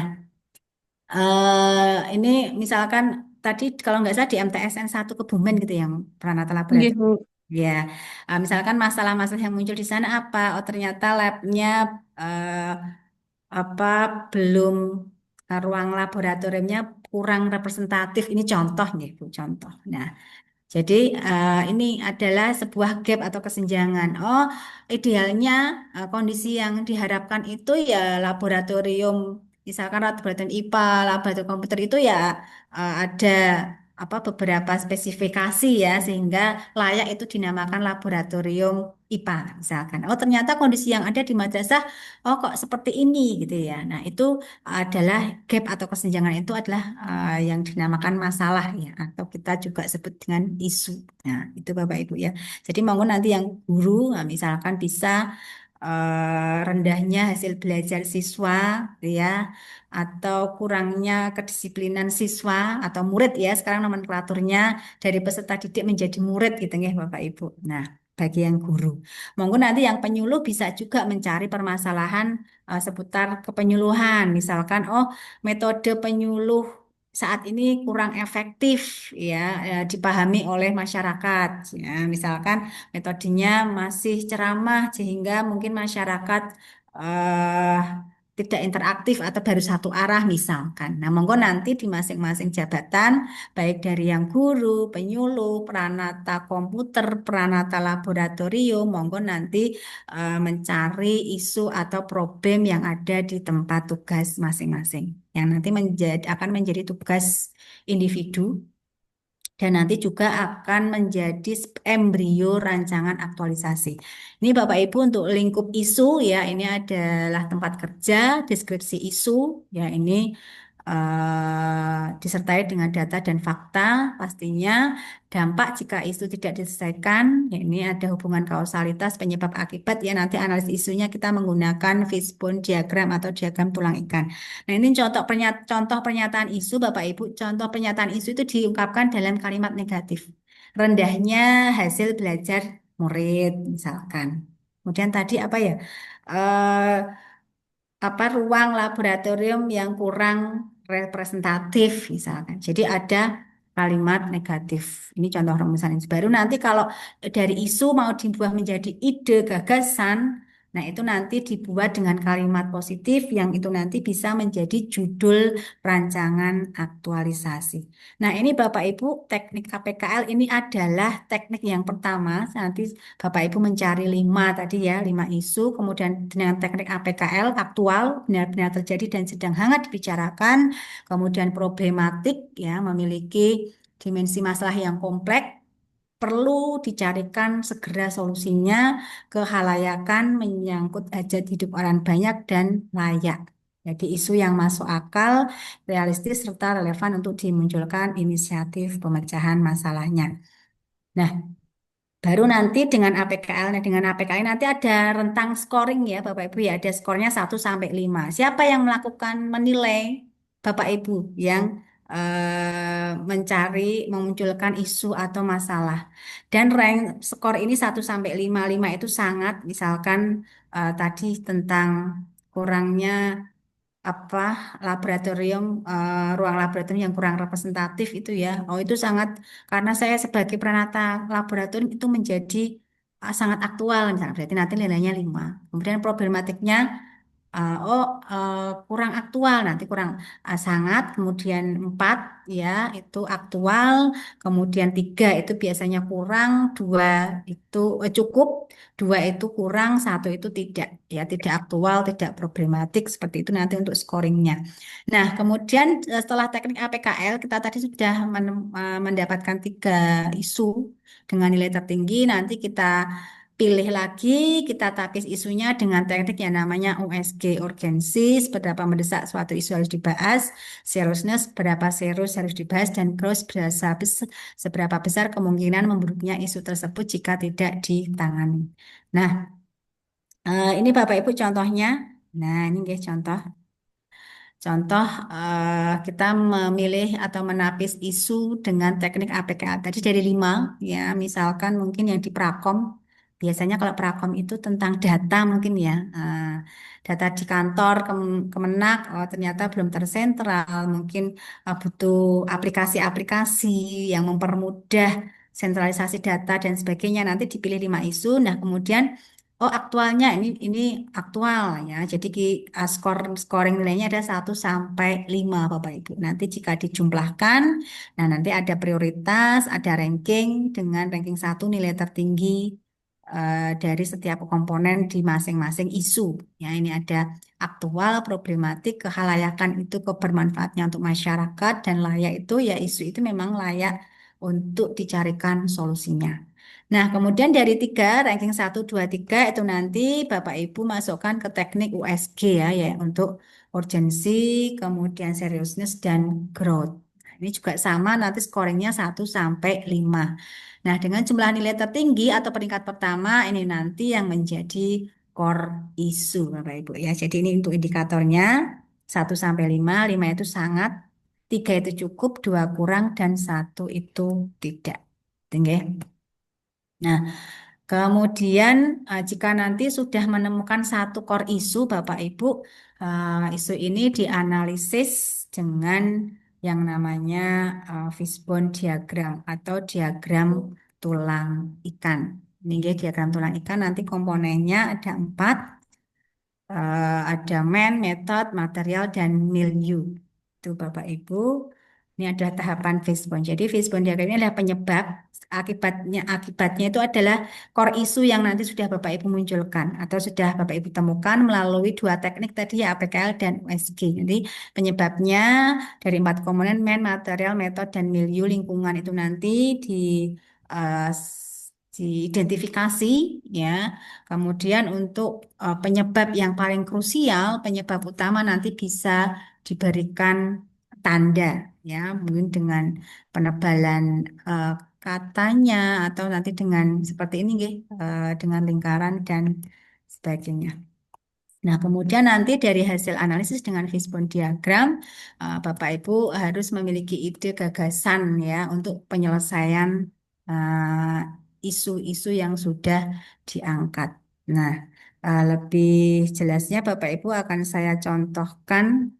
ini misalkan tadi kalau nggak salah di MTSN 1 Kebumen gitu yang peranata Iya, laboratorium. Bu. Ya, misalkan masalah-masalah yang muncul di sana apa? Oh ternyata labnya eh, apa belum ruang laboratoriumnya kurang representatif. Ini contoh nih, Bu, contoh. Nah, jadi ini adalah sebuah gap atau kesenjangan. Oh, idealnya kondisi yang diharapkan itu ya laboratorium, misalkan laboratorium IPA, laboratorium komputer itu ya ada beberapa spesifikasi ya sehingga layak itu dinamakan laboratorium IPA misalkan. Oh, ternyata kondisi yang ada di madrasah oh kok seperti ini gitu ya. Nah, itu adalah gap atau kesenjangan itu adalah yang dinamakan masalah ya atau kita juga sebut dengan isu. Nah, itu Bapak Ibu ya. Jadi monggo nanti yang guru misalkan bisa rendahnya hasil belajar siswa ya atau kurangnya kedisiplinan siswa atau murid ya sekarang nomenklaturnya dari peserta didik menjadi murid gitu ya Bapak Ibu. Nah, bagi yang guru. Monggo nanti yang penyuluh bisa juga mencari permasalahan seputar kepenyuluhan. Misalkan, oh metode penyuluh saat ini kurang efektif ya dipahami oleh masyarakat. Ya, misalkan metodenya masih ceramah sehingga mungkin masyarakat eh, tidak interaktif atau baru satu arah misalkan. Nah, monggo nanti di masing-masing jabatan baik dari yang guru, penyuluh, peranata komputer, peranata laboratorium, monggo nanti mencari isu atau problem yang ada di tempat tugas masing-masing, yang nanti akan menjadi tugas individu dan nanti juga akan menjadi embrio rancangan aktualisasi. Ini Bapak Ibu untuk lingkup isu ya, ini adalah tempat kerja, deskripsi isu ya ini disertai dengan data dan fakta pastinya dampak jika isu tidak diselesaikan ya ini ada hubungan kausalitas penyebab akibat ya nanti analisis isunya kita menggunakan fishbone diagram atau diagram tulang ikan. Nah ini contoh pernyataan isu Bapak Ibu contoh pernyataan isu itu diungkapkan dalam kalimat negatif rendahnya hasil belajar murid misalkan. Kemudian tadi apa ya? Eh, ruang laboratorium yang kurang representatif misalkan. Jadi ada kalimat negatif. Ini contoh rumusan ini. Baru nanti kalau dari isu mau dibuat menjadi ide, gagasan, nah itu nanti dibuat dengan kalimat positif yang itu nanti bisa menjadi judul rancangan aktualisasi. Nah ini Bapak Ibu teknik KPKL ini adalah teknik yang pertama. Nanti Bapak Ibu mencari 5 tadi ya, 5 isu. Kemudian dengan teknik APKL aktual benar-benar terjadi dan sedang hangat dibicarakan. Kemudian problematik ya memiliki dimensi masalah yang kompleks, perlu dicarikan segera solusinya, kehalayakan menyangkut hajat hidup orang banyak dan layak. Jadi isu yang masuk akal, realistis serta relevan untuk dimunculkan inisiatif pemecahan masalahnya. Nah, baru nanti dengan APKL, nah dengan APKL nanti ada rentang scoring ya Bapak Ibu ya, ada skornya 1 sampai 5. Siapa yang melakukan menilai Bapak Ibu yang mencari, memunculkan isu atau masalah. Dan rank skor ini 1 sampai 5, 5 itu sangat, misalkan tadi tentang kurangnya apa laboratorium ruang laboratorium yang kurang representatif itu ya. Oh itu sangat karena saya sebagai peranata laboratorium itu menjadi sangat aktual misalnya berarti nanti nilainya 5. Kemudian problematiknya oh kurang aktual nanti kurang sangat kemudian 4 ya itu aktual kemudian 3 itu biasanya kurang 2 itu cukup 2 itu kurang 1 itu tidak ya tidak aktual tidak problematik seperti itu nanti untuk scoringnya. Nah kemudian setelah teknik APKL kita tadi sudah mendapatkan 3 isu dengan nilai tertinggi nanti kita pilih lagi, kita tapis isunya dengan teknik yang namanya USG, urgensi, seberapa mendesak suatu isu harus dibahas, seriousness, berapa serius harus dibahas, dan growth, seberapa besar kemungkinan memburuknya isu tersebut jika tidak ditangani. Nah, ini Bapak Ibu contohnya. Nah, ini guys contoh. Contoh, kita memilih atau menapis isu dengan teknik APK. Tadi dari 5, ya, misalkan mungkin yang di Prakom. Biasanya kalau Prakom itu tentang data mungkin ya. Data di kantor Kemenak, oh, ternyata belum tersentral. Mungkin butuh aplikasi-aplikasi yang mempermudah sentralisasi data dan sebagainya. Nanti dipilih 5 isu. Nah, kemudian oh aktualnya ini aktual ya. Jadi scoring nilainya ada 1 sampai 5 Bapak Ibu. Nanti jika dijumlahkan, nah nanti ada prioritas, ada ranking dengan ranking 1 nilai tertinggi dari setiap komponen di masing-masing isu. Ya ini ada aktual, problematik, kehalayakan itu kebermanfaatnya untuk masyarakat dan layak itu ya isu itu memang layak untuk dicarikan solusinya. Nah, kemudian dari 3, ranking 1, 2, 3 itu nanti Bapak Ibu masukkan ke teknik USG ya untuk urgensi, kemudian seriousness, dan growth. Nah, ini juga sama nanti scoringnya 1 sampai 5. Nah, dengan jumlah nilai tertinggi atau peringkat pertama ini nanti yang menjadi core issue Bapak Ibu ya. Jadi ini untuk indikatornya 1 sampai 5, 5 itu sangat, 3 itu cukup, 2 kurang, dan 1 itu tidak. Tinggi. Nah, kemudian jika nanti sudah menemukan satu core isu, Bapak Ibu, isu ini dianalisis dengan yang namanya fishbone diagram atau diagram tulang ikan. Ini dia diagram tulang ikan, nanti komponennya ada 4, ada man, method, material, dan milieu. Itu Bapak Ibu. Ini adalah tahapan fishbone. Jadi fishbone diagram ini adalah penyebab. Akibatnya itu adalah core isu yang nanti sudah Bapak Ibu munculkan atau sudah Bapak Ibu temukan melalui 2 teknik tadi ya APKL dan USG. Jadi penyebabnya dari 4 komponen man, material, metode, dan milieu lingkungan itu nanti eh, diidentifikasi ya. Kemudian untuk penyebab yang paling krusial, penyebab utama nanti bisa diberikan tanda ya, mungkin dengan penebalan eh, katanya atau nanti dengan seperti ini nggih, dengan lingkaran dan sebagainya. Nah, kemudian nanti dari hasil analisis dengan fishbone diagram, Bapak Ibu harus memiliki ide gagasan ya untuk penyelesaian isu-isu yang sudah diangkat. Nah, lebih jelasnya Bapak Ibu akan saya contohkan.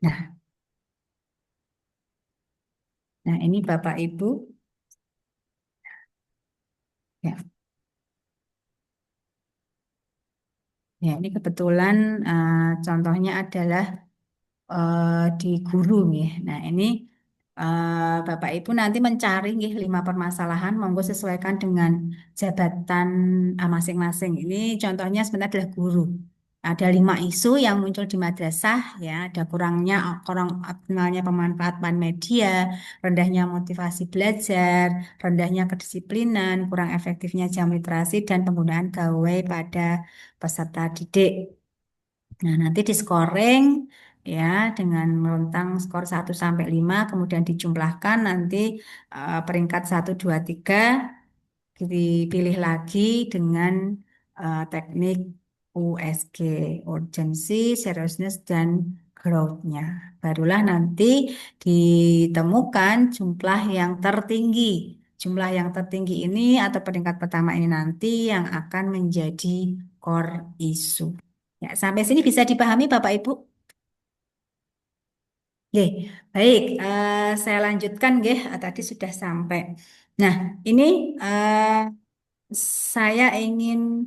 Nah, Nah, ini Bapak Ibu. Ya, ya ini kebetulan contohnya adalah di guru nih. Nah, ini Bapak Ibu nanti mencari nih 5 permasalahan, monggo sesuaikan dengan jabatan masing-masing. Ini contohnya sebenarnya adalah guru. Ada 5 isu yang muncul di madrasah, ya. Ada kurang optimalnya pemanfaatan media, rendahnya motivasi belajar, rendahnya kedisiplinan, kurang efektifnya jam literasi, dan penggunaan gawai pada peserta didik. Nah, nanti di scoring ya dengan rentang skor 1 sampai 5, kemudian dijumlahkan nanti peringkat 1, 2, 3 dipilih lagi dengan teknik USG, urgency, seriousness, dan growth-nya. Barulah nanti ditemukan jumlah yang tertinggi. Jumlah yang tertinggi ini atau peringkat pertama ini nanti yang akan menjadi core issue. Ya, sampai sini bisa dipahami Bapak Ibu? Oke, baik. Saya lanjutkan, nggih. Tadi sudah sampai. Nah, ini saya ingin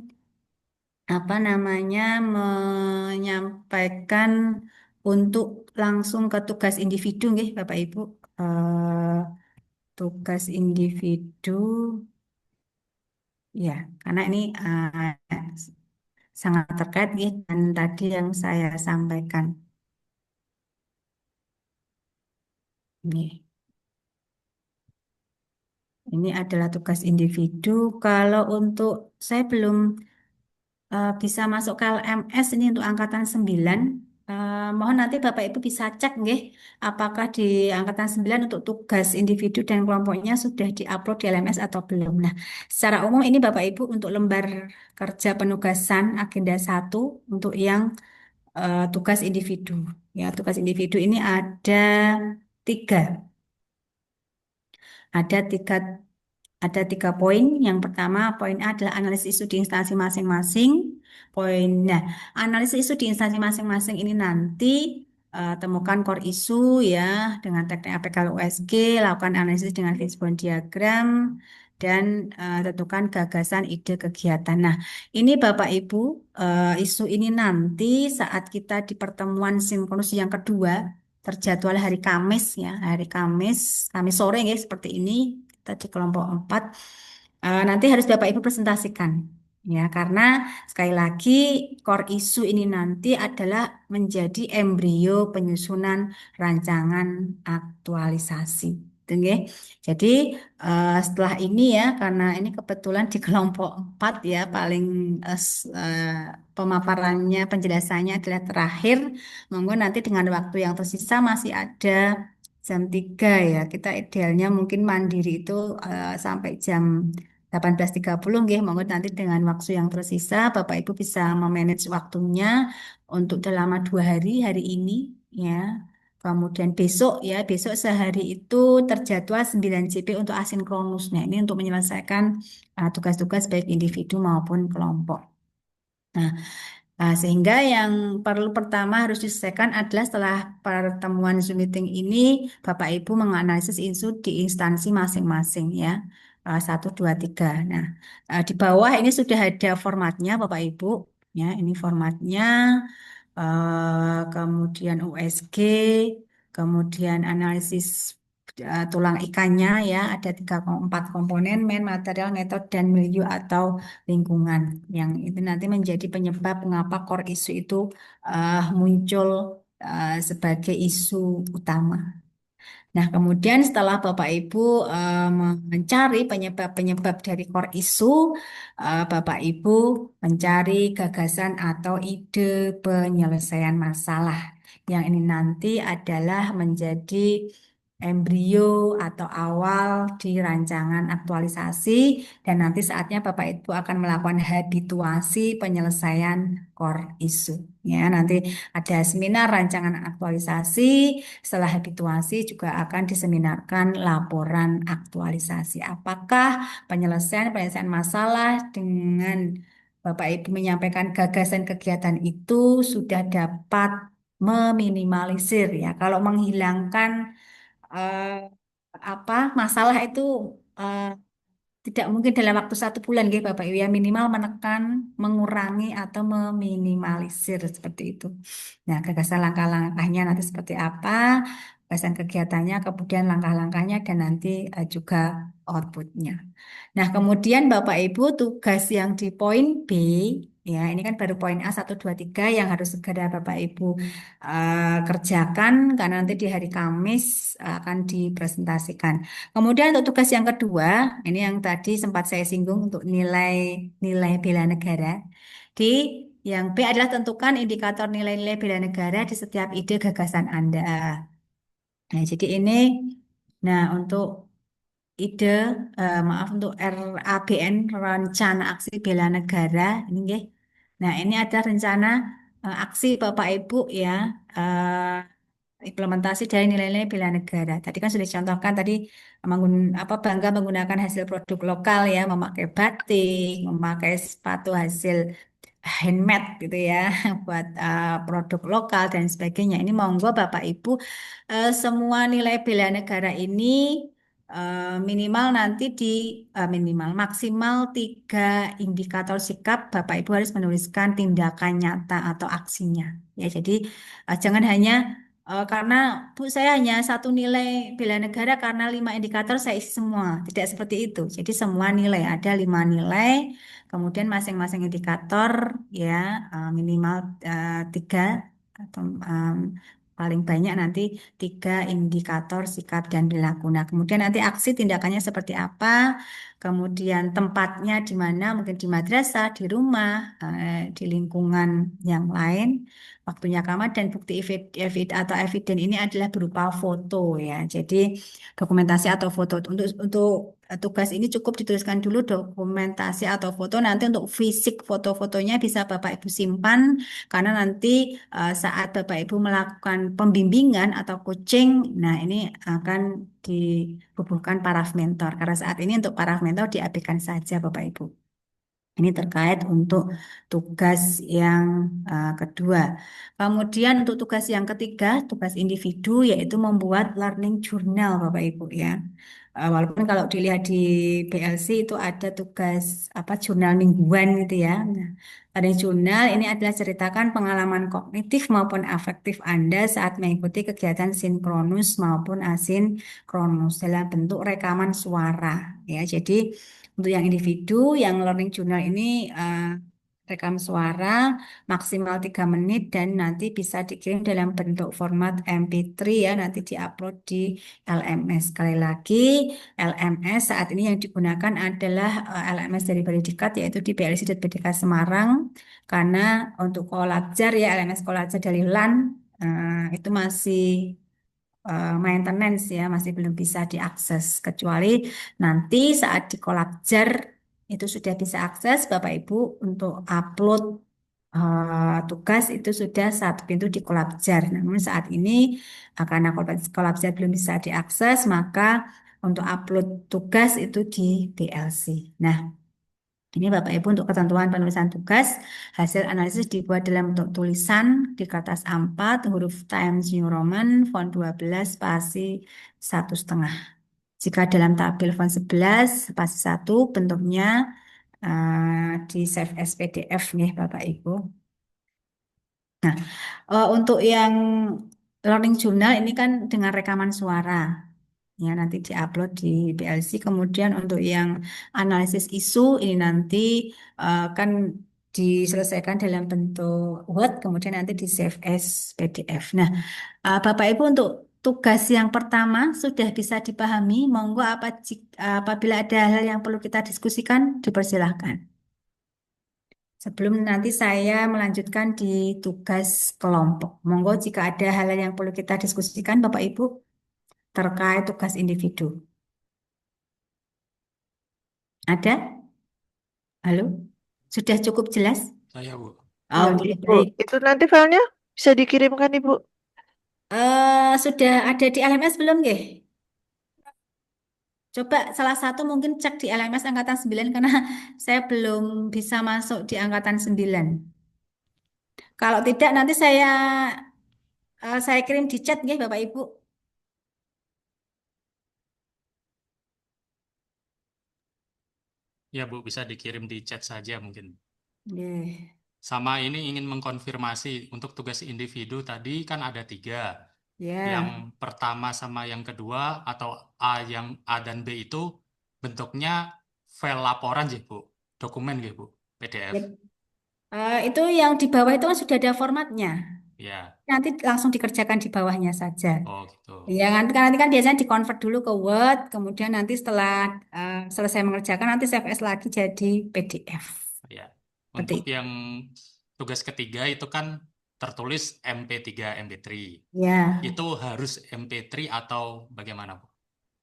apa namanya menyampaikan untuk langsung ke tugas individu, nggih, Bapak Ibu. Tugas individu, ya, karena ini sangat terkait nggih dengan tadi yang saya sampaikan. Nggih. Ini adalah tugas individu. Kalau untuk saya belum bisa masuk ke LMS ini untuk angkatan 9. Mohon nanti Bapak Ibu bisa cek nggih, apakah di angkatan 9 untuk tugas individu dan kelompoknya sudah diupload di LMS atau belum. Nah, secara umum ini Bapak Ibu untuk lembar kerja penugasan agenda 1 untuk yang tugas individu. Ya, tugas individu ini ada 3. Ada tiga Ada 3 poin. Yang pertama, poin A adalah analisis isu di instansi masing-masing. Nah, analisis isu di instansi masing-masing ini nanti temukan core isu ya dengan teknik APK USG, lakukan analisis dengan Fishbone diagram, dan tentukan gagasan ide kegiatan. Nah, ini Bapak Ibu, isu ini nanti saat kita di pertemuan sinkronus yang kedua, terjadwal hari Kamis ya, hari Kamis sore ya seperti ini, kita di kelompok 4. Nanti harus Bapak Ibu presentasikan ya, karena sekali lagi core isu ini nanti adalah menjadi embrio penyusunan rancangan aktualisasi. Gitu, nggih. Jadi setelah ini ya, karena ini kebetulan di kelompok 4 ya, paling pemaparannya, penjelasannya adalah terakhir. Monggo nanti dengan waktu yang tersisa masih ada jam 3 ya. Kita idealnya mungkin mandiri itu sampai jam 18.30 nggih. Monggo nanti dengan waktu yang tersisa Bapak Ibu bisa memanage waktunya untuk dalam 2 hari, hari ini ya. Kemudian besok ya, besok sehari itu terjadwal 9 JP untuk asinkronus. Nah, ini untuk menyelesaikan tugas-tugas baik individu maupun kelompok. Nah, sehingga yang perlu pertama harus diselesaikan adalah setelah pertemuan Zoom meeting ini, Bapak Ibu menganalisis isu di instansi masing-masing ya. 1, 2, 3. Nah, di bawah ini sudah ada formatnya Bapak Ibu. Ya, ini formatnya. Kemudian USG, kemudian analisis tulang ikannya ya, ada 4 komponen, main, material, metode, dan milieu atau lingkungan. Yang itu nanti menjadi penyebab mengapa core isu itu muncul sebagai isu utama. Nah, kemudian setelah Bapak Ibu mencari penyebab-penyebab dari core isu, Bapak Ibu mencari gagasan atau ide penyelesaian masalah. Yang ini nanti adalah menjadi embrio atau awal di rancangan aktualisasi, dan nanti saatnya Bapak Ibu akan melakukan habituasi penyelesaian core isu. Ya, nanti ada seminar rancangan aktualisasi. Setelah habituasi juga akan diseminarkan laporan aktualisasi. Apakah penyelesaian masalah dengan Bapak Ibu menyampaikan gagasan kegiatan itu sudah dapat meminimalisir ya. Kalau menghilangkan masalah itu eh, tidak mungkin dalam waktu 1 bulan, gitu Bapak Ibu ya, minimal menekan, mengurangi atau meminimalisir seperti itu. Nah, gagasan langkah-langkahnya nanti seperti apa, gagasan kegiatannya, kemudian langkah-langkahnya, dan nanti juga outputnya. Nah, kemudian Bapak Ibu tugas yang di poin B, ya ini kan baru poin A 1, 2, 3 yang harus segera Bapak Ibu kerjakan karena nanti di hari Kamis akan dipresentasikan. Kemudian untuk tugas yang kedua, ini yang tadi sempat saya singgung untuk nilai bela negara. Di yang B adalah tentukan indikator nilai-nilai bela negara di setiap ide gagasan Anda. Nah, jadi ini, nah untuk ide, maaf untuk RABN, Rencana Aksi Bela Negara, ini nggih. Nah, ini ada rencana aksi Bapak Ibu ya, implementasi dari nilai-nilai bela negara. Tadi kan sudah dicontohkan tadi bangga menggunakan hasil produk lokal ya, memakai batik, memakai sepatu hasil handmade gitu ya, buat produk lokal dan sebagainya. Ini monggo Bapak Ibu, semua nilai bela negara ini minimal nanti minimal maksimal 3 indikator sikap Bapak Ibu harus menuliskan tindakan nyata atau aksinya. Ya, jadi jangan hanya karena Bu saya hanya 1 nilai bela negara karena 5 indikator saya isi semua. Tidak seperti itu. Jadi semua nilai ada 5 nilai. Kemudian masing-masing indikator ya minimal 3 atau paling banyak nanti 3 indikator sikap dan perilaku. Nah, kemudian nanti aksi tindakannya seperti apa, kemudian tempatnya di mana, mungkin di madrasah, di rumah, di lingkungan yang lain, waktunya kapan, dan bukti atau eviden ini adalah berupa foto ya. Jadi dokumentasi atau foto untuk tugas ini cukup dituliskan dulu dokumentasi atau foto. Nanti untuk fisik foto-fotonya bisa Bapak Ibu simpan karena nanti saat Bapak Ibu melakukan pembimbingan atau coaching, nah ini akan dibubuhkan paraf mentor. Karena saat ini untuk paraf mentor diabaikan saja Bapak Ibu. Ini terkait untuk tugas yang kedua. Kemudian untuk tugas yang ketiga, tugas individu yaitu membuat learning journal Bapak Ibu ya. Walaupun kalau dilihat di BLC itu ada tugas jurnal mingguan gitu ya. Nah, learning journal ini adalah ceritakan pengalaman kognitif maupun afektif Anda saat mengikuti kegiatan sinkronus maupun asinkronus dalam bentuk rekaman suara ya. Jadi untuk yang individu, yang learning journal ini rekam suara maksimal 3 menit dan nanti bisa dikirim dalam bentuk format MP3 ya, nanti diupload di LMS. Sekali lagi, LMS saat ini yang digunakan adalah LMS dari Balidikat yaitu di blc.bdk Semarang karena untuk Kolabjar ya, LMS Kolabjar dari LAN itu masih maintenance ya, masih belum bisa diakses kecuali nanti saat di Kolabjar itu sudah bisa akses Bapak Ibu untuk upload tugas itu sudah 1 pintu di Kolabjar. Namun saat ini karena Kolabjar belum bisa diakses maka untuk upload tugas itu di BLC. Nah, ini Bapak Ibu untuk ketentuan penulisan tugas, hasil analisis dibuat dalam bentuk tulisan di kertas A4, huruf Times New Roman, font 12, spasi 1,5. Jika dalam tabel font 11, spasi 1, bentuknya di save as PDF nih Bapak Ibu. Nah, untuk yang learning journal ini kan dengan rekaman suara. Ya, nanti diupload di BLC. Kemudian untuk yang analisis isu ini nanti kan diselesaikan dalam bentuk Word, kemudian nanti di save as PDF. Nah, Bapak Ibu untuk tugas yang pertama sudah bisa dipahami. Monggo apabila ada hal yang perlu kita diskusikan, dipersilahkan. Sebelum nanti saya melanjutkan di tugas kelompok. Monggo jika ada hal yang perlu kita diskusikan, Bapak Ibu, terkait tugas individu. Ada? Halo? Sudah cukup jelas? Saya, Bu. Oke, Ibu, baik. itu nanti filenya bisa dikirimkan Ibu. Sudah ada di LMS belum, nggih? Coba salah satu mungkin cek di LMS Angkatan 9 karena saya belum bisa masuk di Angkatan 9. Kalau tidak nanti saya kirim di chat nggih Bapak Ibu. Ya, Bu, bisa dikirim di chat saja mungkin. Nggih. Sama ini ingin mengkonfirmasi untuk tugas individu tadi kan ada 3. Yang Ya. pertama sama yang kedua atau A dan B itu bentuknya file laporan sih, Bu. Dokumen gitu, Bu. PDF. Itu yang di bawah itu kan sudah ada formatnya. Ya. Nanti langsung dikerjakan di bawahnya saja. Oh, gitu. Ya, nanti kan biasanya dikonvert dulu ke Word, kemudian nanti setelah selesai mengerjakan nanti save as lagi jadi PDF. Ya. Seperti Untuk itu. yang tugas ketiga itu kan tertulis MP3, MP3. Ya, Itu harus MP3 atau bagaimana, Bu?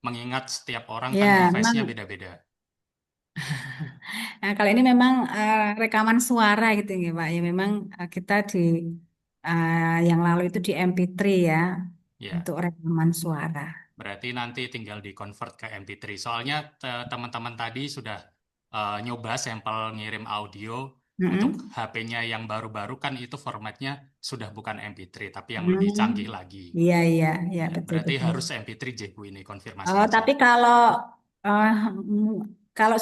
Mengingat setiap orang kan ya, device-nya memang. beda-beda. Nah, kalau ini memang rekaman suara gitu ya, Pak. Ya memang kita di yang lalu itu di MP3 ya Ya. untuk rekaman suara. Berarti nanti tinggal di-convert ke MP3. Soalnya teman-teman tadi sudah nyoba sampel ngirim audio untuk Mm-mm. HP-nya yang baru-baru kan itu formatnya sudah bukan MP3, tapi yang lebih canggih lagi. Iya, iya, iya, Ya, betul, berarti betul. harus MP3 J, Bu, ini konfirmasi aja. Tapi eh, kalau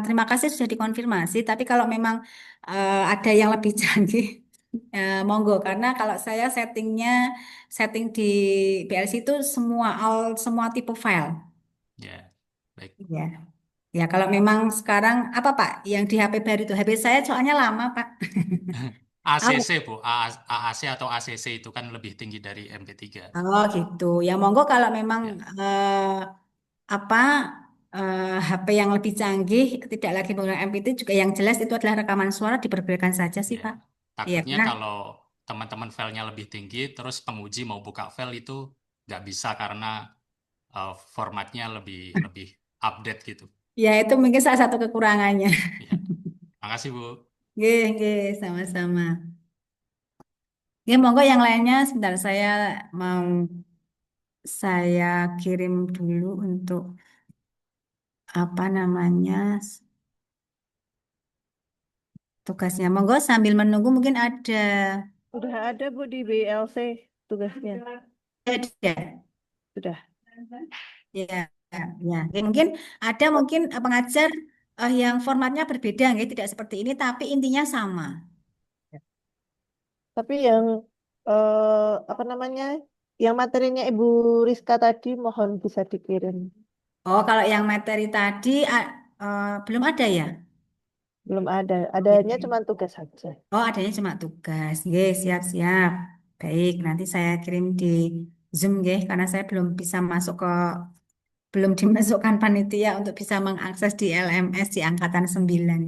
terima kasih sudah dikonfirmasi, tapi kalau memang ada yang lebih canggih, monggo. Karena kalau saya setting di PLC itu semua tipe file. Ya, baik. Ya, ya kalau memang sekarang apa Pak, yang di HP baru itu HP saya soalnya lama Pak. ACC, Oh, Bu. AAC atau ACC itu kan lebih tinggi dari MP3. oh gitu. Ya monggo kalau memang Ya, apa HP yang lebih canggih tidak lagi menggunakan MP3 juga yang jelas itu adalah rekaman suara diperbolehkan saja sih ya. Pak. Iya Takutnya karena kalau teman-teman filenya lebih tinggi, terus penguji mau buka file itu nggak bisa karena formatnya lebih lebih update gitu. ya itu mungkin salah satu kekurangannya. Ya. Makasih, Bu. Nggih, nggih, sama-sama. Ya monggo yang lainnya sebentar saya kirim dulu untuk apa namanya tugasnya. Monggo sambil menunggu mungkin ada Udah ada Bu di BLC tugasnya. Sudah. ya, ya. Ya, mungkin ada mungkin pengajar yang formatnya berbeda, nggih, tidak seperti ini, tapi intinya sama. Tapi yang apa namanya? Yang materinya Ibu Rizka tadi mohon bisa dikirim. Oh, kalau yang materi tadi belum ada ya? Belum ada. Adanya cuma tugas saja. Oh, adanya cuma tugas. Nggih, siap-siap. Baik, nanti saya kirim di Zoom, nggih, karena saya belum dimasukkan panitia untuk bisa mengakses di LMS di angkatan 9.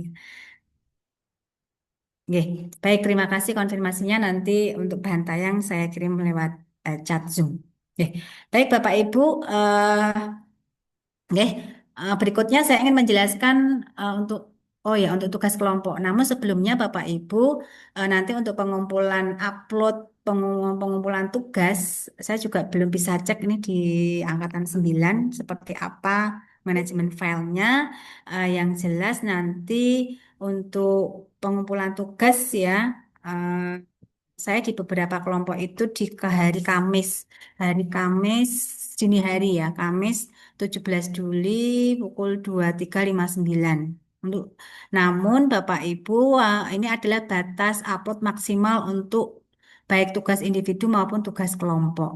Nggih, baik, terima kasih konfirmasinya. Nanti untuk bahan tayang saya kirim lewat chat Zoom. Nggih. Baik, Bapak Ibu, Nggih, berikutnya saya ingin menjelaskan untuk untuk tugas kelompok. Namun sebelumnya Bapak Ibu, nanti untuk pengumpulan tugas, saya juga belum bisa cek ini di angkatan 9 seperti apa manajemen filenya. Yang jelas nanti untuk pengumpulan tugas ya, saya di beberapa kelompok itu ke hari Kamis. Hari Kamis dini hari ya, Kamis 17 Juli pukul 23.59. Untuk namun Bapak Ibu, ini adalah batas upload maksimal untuk baik tugas individu maupun tugas kelompok.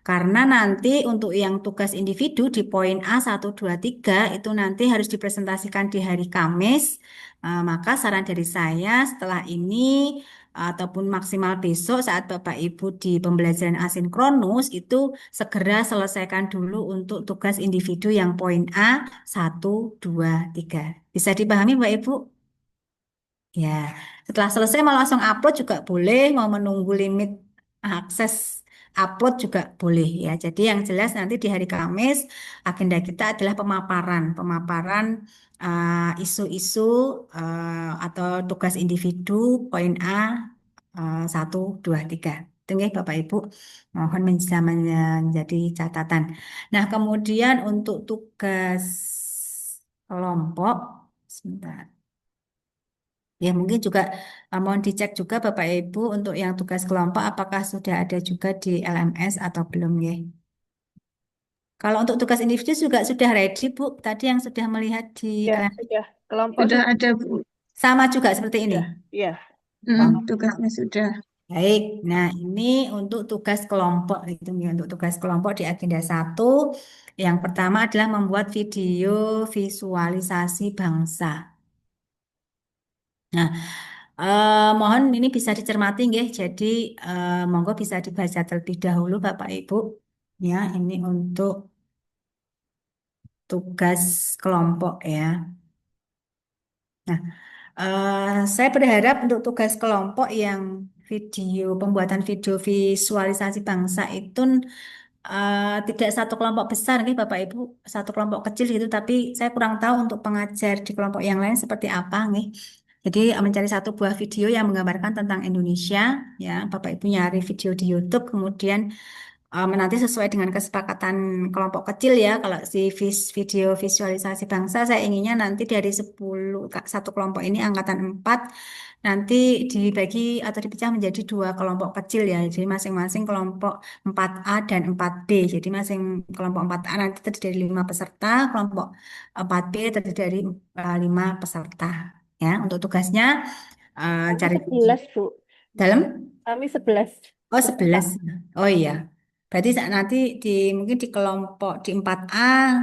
Karena nanti untuk yang tugas individu di poin A 1, 2, 3 itu nanti harus dipresentasikan di hari Kamis. Maka saran dari saya setelah ini ataupun maksimal besok saat Bapak Ibu di pembelajaran asinkronus itu segera selesaikan dulu untuk tugas individu yang poin A 1, 2, 3. Bisa dipahami Mbak Ibu? Ya, setelah selesai mau langsung upload juga boleh, mau menunggu limit akses upload juga boleh ya. Jadi yang jelas nanti di hari Kamis agenda kita adalah pemaparan isu-isu atau tugas individu poin A 1, 2, 3. Itu nggih, Bapak Ibu, mohon bisa menjadi catatan. Nah, kemudian untuk tugas kelompok, sebentar. Ya, mungkin juga mohon dicek juga Bapak Ibu untuk yang tugas kelompok apakah sudah ada juga di LMS atau belum ya. Kalau untuk tugas individu juga sudah ready Bu, tadi yang sudah melihat di Ya, LMS. sudah. Kelompok Sudah sudah. ada, Bu. Sama juga seperti ini. Iya. Oh, Tugasnya sudah. baik. Nah, ini untuk tugas kelompok itu ya. Untuk tugas kelompok di agenda 1, yang pertama adalah membuat video visualisasi bangsa. Nah, mohon ini bisa dicermati nggih. Jadi monggo bisa dibaca terlebih dahulu Bapak Ibu. Ya, ini untuk tugas kelompok ya. Nah, saya berharap untuk tugas kelompok yang pembuatan video visualisasi bangsa itu tidak satu kelompok besar nih Bapak Ibu, satu kelompok kecil gitu, tapi saya kurang tahu untuk pengajar di kelompok yang lain seperti apa nih. Jadi mencari satu buah video yang menggambarkan tentang Indonesia, ya Bapak Ibu nyari video di YouTube, kemudian nanti sesuai dengan kesepakatan kelompok kecil ya. Kalau si video visualisasi bangsa saya inginnya nanti dari 10 satu kelompok ini angkatan 4 nanti dibagi atau dipecah menjadi 2 kelompok kecil ya. Jadi masing-masing kelompok 4A dan 4B. Jadi masing kelompok 4A nanti terdiri dari 5 peserta, kelompok 4B terdiri dari 5 peserta. Ya, untuk tugasnya Kami cari 11, Bu. dalam Kami 11 Oh, peserta. 11. Oh iya. Berarti nanti mungkin di kelompok di 4A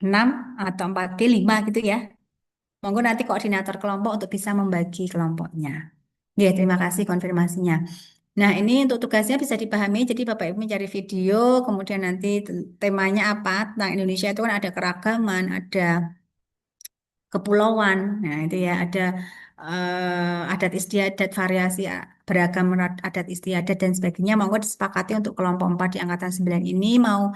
6 atau 4B 5 gitu ya. Monggo nanti koordinator kelompok untuk bisa membagi kelompoknya. Ya, terima kasih konfirmasinya. Nah, ini untuk tugasnya bisa dipahami. Jadi Bapak Ibu mencari video, kemudian nanti temanya apa? Tentang Indonesia itu kan ada keragaman, ada kepulauan. Nah, itu ya ada adat istiadat, variasi beragam adat istiadat dan sebagainya. Monggo disepakati untuk kelompok 4 di angkatan 9 ini mau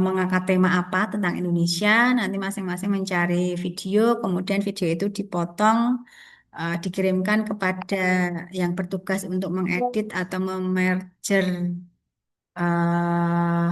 mengangkat tema apa tentang Indonesia. Nanti masing-masing mencari video, kemudian video itu dipotong, dikirimkan kepada yang bertugas untuk mengedit atau eh,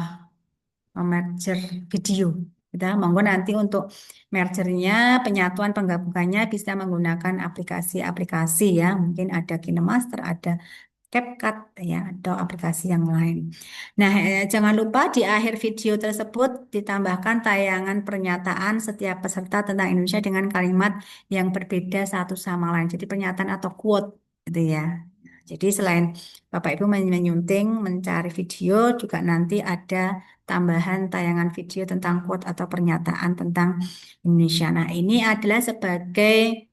memerger video. Kita monggo nanti untuk mergernya, penyatuan penggabungannya bisa menggunakan aplikasi-aplikasi ya. Mungkin ada KineMaster, ada CapCut ya, atau aplikasi yang lain. Nah, jangan lupa di akhir video tersebut ditambahkan tayangan pernyataan setiap peserta tentang Indonesia dengan kalimat yang berbeda satu sama lain. Jadi pernyataan atau quote gitu ya. Jadi selain Bapak Ibu menyunting, mencari video, juga nanti ada tambahan tayangan video tentang quote atau pernyataan tentang Indonesia. Nah, ini adalah sebagai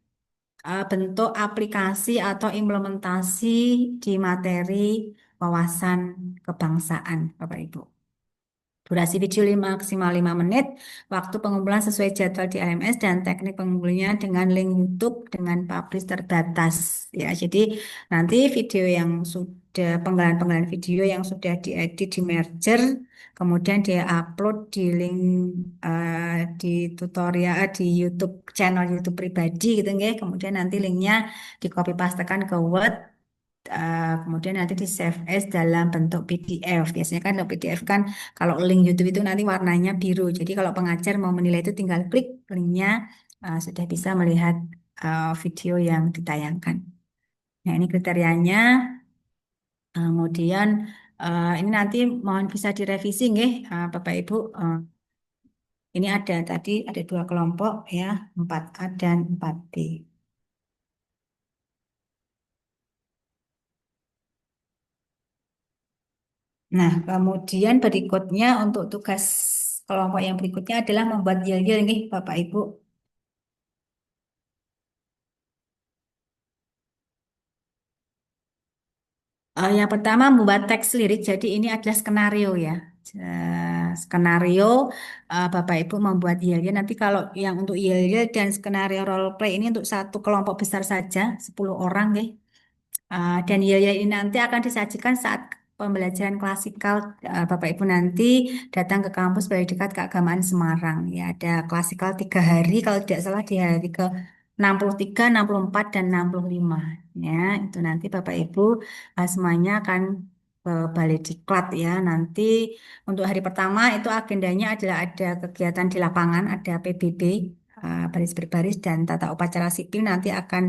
bentuk aplikasi atau implementasi di materi wawasan kebangsaan, Bapak Ibu. Durasi video maksimal 5 menit, waktu pengumpulan sesuai jadwal di LMS dan teknik pengumpulnya dengan link YouTube dengan publish terbatas. Ya, jadi nanti video yang sudah penggalan-penggalan video yang sudah diedit di merger, kemudian dia upload di link di tutorial di YouTube channel YouTube pribadi gitu ya. Kemudian nanti linknya di copy pastekan ke Word. Kemudian nanti di save as dalam bentuk PDF. Biasanya kan untuk PDF kan kalau link YouTube itu nanti warnanya biru. Jadi kalau pengajar mau menilai itu tinggal klik linknya, sudah bisa melihat video yang ditayangkan. Nah, ini kriterianya. Kemudian ini nanti mohon bisa direvisi nggih, Bapak Ibu. Ini ada tadi ada 2 kelompok ya, 4A dan 4B. Nah, kemudian berikutnya untuk tugas kelompok yang berikutnya adalah membuat yel-yel nih, Bapak Ibu. Yang pertama membuat teks lirik, jadi ini adalah skenario ya. Skenario, Bapak Ibu membuat yel-yel. Nanti kalau yang untuk yel-yel dan skenario role play ini untuk satu kelompok besar saja, 10 orang ya. Dan yel-yel ini nanti akan disajikan saat pembelajaran klasikal. Bapak Ibu nanti datang ke kampus Balai Dekat Keagamaan Semarang. Ya, ada klasikal 3 hari, kalau tidak salah di hari ke 63, 64, dan 65. Ya, itu nanti Bapak Ibu semuanya akan ke Balai Diklat ya. Nanti untuk hari pertama itu agendanya adalah ada kegiatan di lapangan, ada PBB, baris berbaris dan tata upacara sipil nanti akan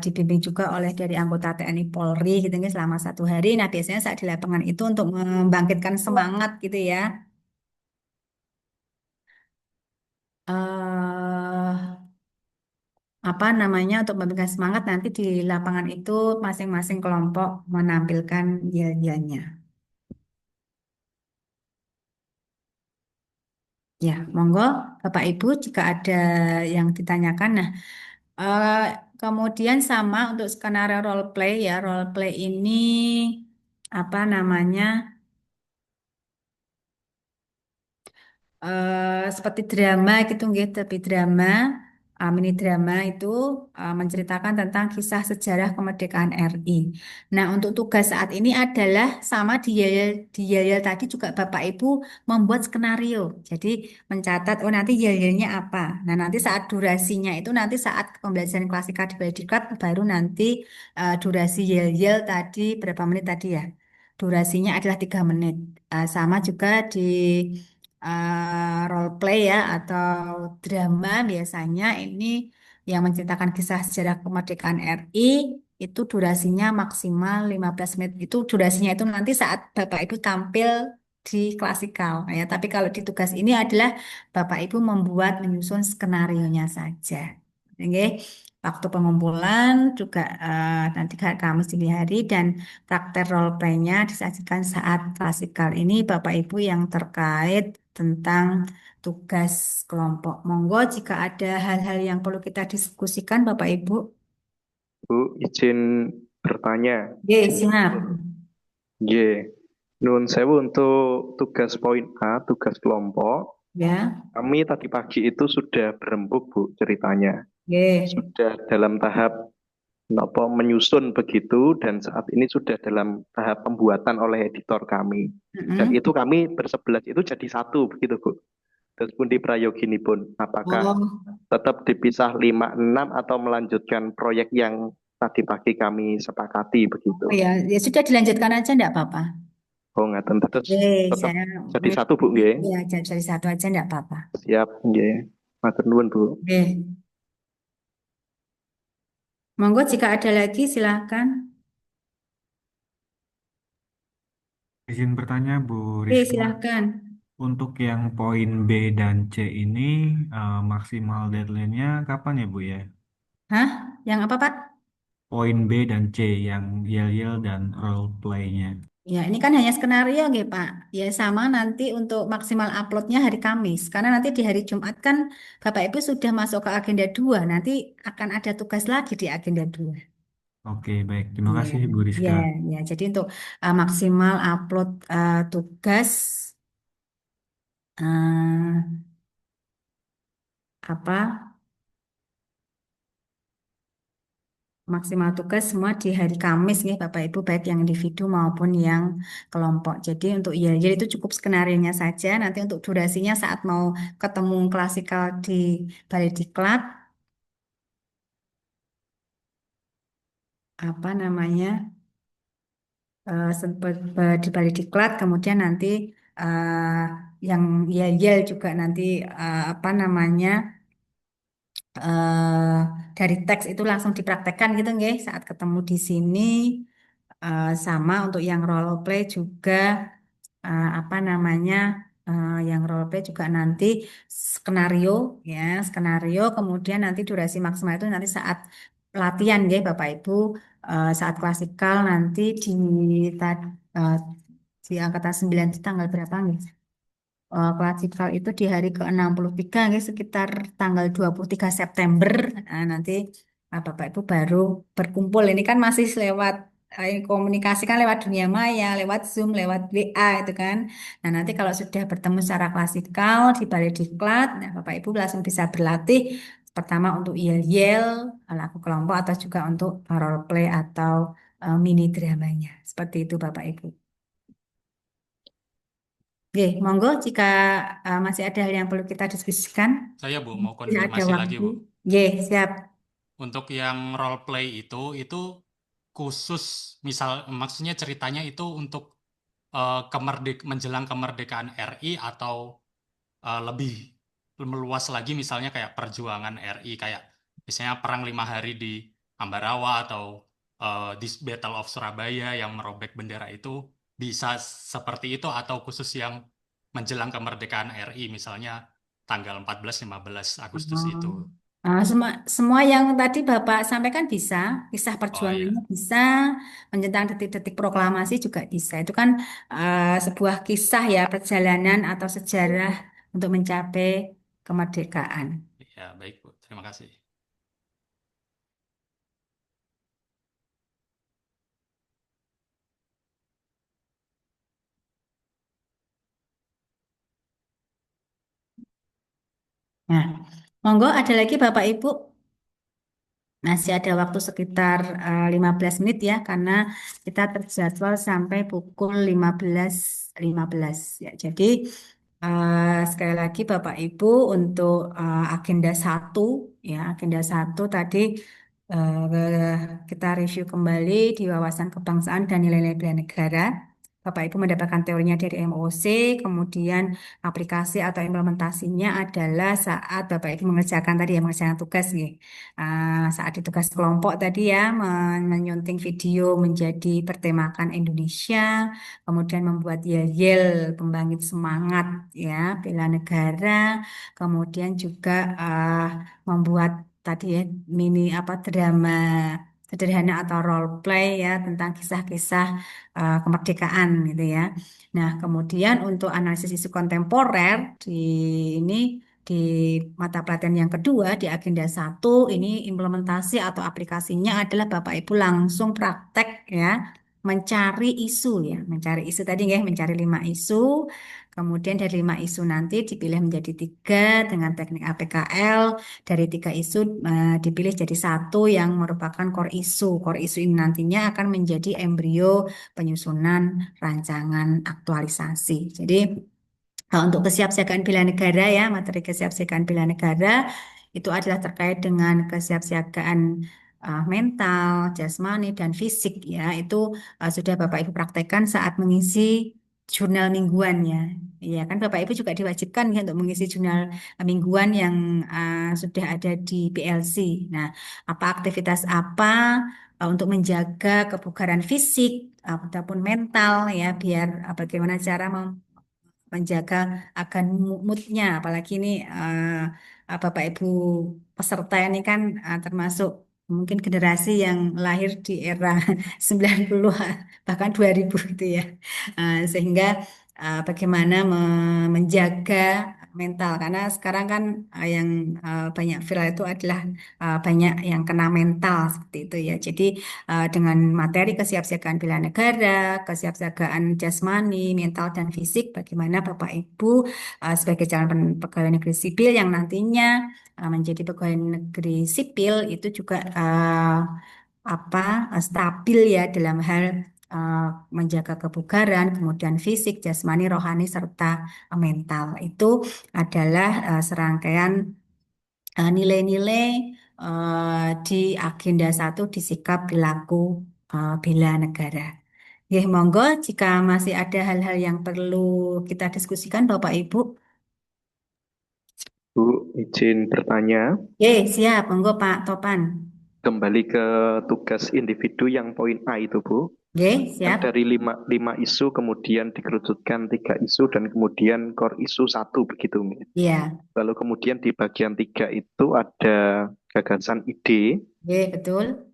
dibimbing juga oleh dari anggota TNI Polri gitu ya selama 1 hari. Nah, biasanya saat di lapangan itu untuk membangkitkan semangat gitu ya. eh apa namanya untuk memberikan semangat nanti di lapangan itu masing-masing kelompok menampilkan yel-yelnya. Ya, monggo Bapak Ibu jika ada yang ditanyakan. Nah, eh, kemudian sama untuk skenario role play ya. Role play ini apa namanya? Seperti drama gitu nggih, tapi drama mini drama itu menceritakan tentang kisah sejarah kemerdekaan RI. Nah, untuk tugas saat ini adalah sama di Yayel tadi juga Bapak Ibu membuat skenario. Jadi mencatat oh nanti Yayelnya apa. Nah, nanti saat durasinya itu nanti saat pembelajaran klasika di Diklat baru nanti durasi Yayel tadi berapa menit tadi ya. Durasinya adalah 3 menit. Sama juga di role play ya atau drama biasanya ini yang menceritakan kisah sejarah kemerdekaan RI itu durasinya maksimal 15 menit. Itu durasinya itu nanti saat Bapak Ibu tampil di klasikal ya. Tapi kalau di tugas ini adalah Bapak Ibu membuat menyusun skenarionya saja. Oke. Waktu pengumpulan juga nanti Kamis dini hari dan praktek role play-nya disajikan saat klasikal ini Bapak Ibu yang terkait tentang tugas kelompok. Monggo jika ada hal-hal yang perlu kita diskusikan Bapak Ibu. Bu, izin bertanya. Ye, siap. Ye, Nun sewu untuk tugas poin A, tugas kelompok. Ya, Kami tadi pagi itu sudah berembuk, Bu, ceritanya. ye. Sudah dalam tahap menyusun begitu dan saat ini sudah dalam tahap pembuatan oleh editor kami. Dan Mm-mm. itu kami bersebelas itu jadi satu begitu, Bu. Terus pun di prayogini pun, apakah Oh, tetap dipisah 5-6 atau melanjutkan proyek yang tadi pagi kami sepakati begitu? oh ya, ya sudah dilanjutkan aja enggak apa-apa. Oh, ngaten terus Ye, tetap saya jadi satu, Bu, nggih. ya jadi satu aja enggak apa-apa. Siap, nggih. Matur nuwun, Bu. Ye. Monggo jika ada lagi silahkan. Izin bertanya Bu Ye, Rizka, silahkan. untuk yang poin B dan C ini maksimal deadline-nya kapan ya Bu ya? Hah? Yang apa Pak? Poin B dan C yang yel-yel dan role play-nya. Ya, ini kan hanya skenario nggih, Pak. Ya, sama nanti untuk maksimal uploadnya hari Kamis. Karena nanti di hari Jumat kan Bapak Ibu sudah masuk ke agenda 2. Nanti akan ada tugas lagi di agenda 2. Oke, baik. Terima Ya, kasih Bu ya, Rizka. ya. Jadi untuk maksimal upload tugas eh, apa? Maksimal tugas semua di hari Kamis nih Bapak Ibu baik yang individu maupun yang kelompok. Jadi untuk ya jadi itu cukup skenarionya saja. Nanti untuk durasinya saat mau ketemu klasikal di Balai Diklat apa namanya di Balai Diklat kemudian nanti eh, yang Yel juga nanti apa namanya eh, dari teks itu langsung dipraktekkan gitu nggih saat ketemu di sini. Sama untuk yang role play juga apa namanya yang role play juga nanti skenario ya skenario kemudian nanti durasi maksimal itu nanti saat latihan ya Bapak Ibu saat klasikal nanti eh, di angkatan 9 itu tanggal berapa nih? Klasikal itu di hari ke-63 ya, sekitar tanggal 23 September. Nah, nanti Bapak Ibu baru berkumpul. Ini kan masih lewat komunikasi kan lewat dunia maya, lewat Zoom, lewat WA itu kan. Nah, nanti kalau sudah bertemu secara klasikal di Balai Diklat, nah Bapak Ibu langsung bisa berlatih pertama untuk yel-yel, laku kelompok atau juga untuk role play atau mini dramanya. Seperti itu Bapak Ibu. Oke, monggo jika masih ada hal yang perlu kita diskusikan, Saya Bu mau tidak ada konfirmasi lagi waktu. Bu. Oke, siap. Untuk yang role play itu khusus misal maksudnya ceritanya itu untuk menjelang kemerdekaan RI atau lebih meluas lagi misalnya kayak perjuangan RI kayak misalnya perang 5 hari di Ambarawa atau di Battle of Surabaya yang merobek bendera itu bisa seperti itu atau khusus yang menjelang kemerdekaan RI misalnya tanggal 14-15 Agustus Oh. itu. Semua yang tadi Bapak sampaikan bisa, kisah Oh ya, perjuangannya bisa, tentang detik-detik proklamasi juga bisa. Itu kan sebuah kisah ya, perjalanan atau sejarah untuk mencapai kemerdekaan. ya baik Bu, terima kasih. Nah, monggo ada lagi Bapak Ibu. Masih ada waktu sekitar 15 menit ya, karena kita terjadwal sampai pukul 15.15 ya. Jadi sekali lagi Bapak Ibu untuk agenda satu ya, agenda satu tadi kita review kembali di wawasan kebangsaan dan nilai-nilai bela negara. Bapak Ibu mendapatkan teorinya dari MOC, kemudian aplikasi atau implementasinya adalah saat Bapak Ibu mengerjakan tadi ya, mengerjakan tugas nih. Saat di tugas kelompok tadi ya, menyunting video menjadi bertemakan Indonesia, kemudian membuat yel-yel pembangkit semangat ya, bela negara, kemudian juga membuat tadi ya mini apa drama sederhana atau role play ya tentang kisah-kisah kemerdekaan gitu ya. Nah, kemudian untuk analisis isu kontemporer di ini di mata pelatihan yang kedua di agenda satu ini implementasi atau aplikasinya adalah Bapak Ibu langsung praktek ya mencari isu ya mencari isu tadi ya mencari 5 isu kemudian dari 5 isu nanti dipilih menjadi 3 dengan teknik APKL dari 3 isu dipilih jadi satu yang merupakan core isu ini nantinya akan menjadi embrio penyusunan rancangan aktualisasi jadi untuk kesiapsiagaan bela negara ya, materi kesiapsiagaan bela negara itu adalah terkait dengan kesiapsiagaan mental, jasmani, dan fisik ya. Itu sudah Bapak Ibu praktekkan saat mengisi jurnal mingguan ya. Iya kan Bapak Ibu juga diwajibkan ya untuk mengisi jurnal mingguan yang sudah ada di PLC. Nah, apa aktivitas apa untuk menjaga kebugaran fisik ataupun mental ya, biar bagaimana cara menjaga agar moodnya apalagi ini Bapak Ibu peserta ini kan termasuk mungkin generasi yang lahir di era 90 bahkan 2000 gitu ya. Sehingga bagaimana menjaga mental karena sekarang kan yang banyak viral itu adalah banyak yang kena mental seperti itu ya. Jadi dengan materi kesiapsiagaan bela negara, kesiapsiagaan jasmani, mental, dan fisik, bagaimana Bapak Ibu sebagai calon pegawai negeri sipil yang nantinya menjadi pegawai negeri sipil itu juga stabil ya dalam hal eh, menjaga kebugaran, kemudian fisik, jasmani, rohani, serta mental. Itu adalah serangkaian nilai-nilai di agenda satu di sikap perilaku bela negara. Ya, monggo jika masih ada hal-hal yang perlu kita diskusikan, Bapak Ibu. Bu, izin bertanya Siap, monggo Pak Topan. kembali ke tugas individu yang poin A itu, Bu. Kan Siap. dari lima isu kemudian dikerucutkan 3 isu dan kemudian core isu 1 begitu. Iya, Lalu kemudian di bagian 3 itu ada gagasan ide betul.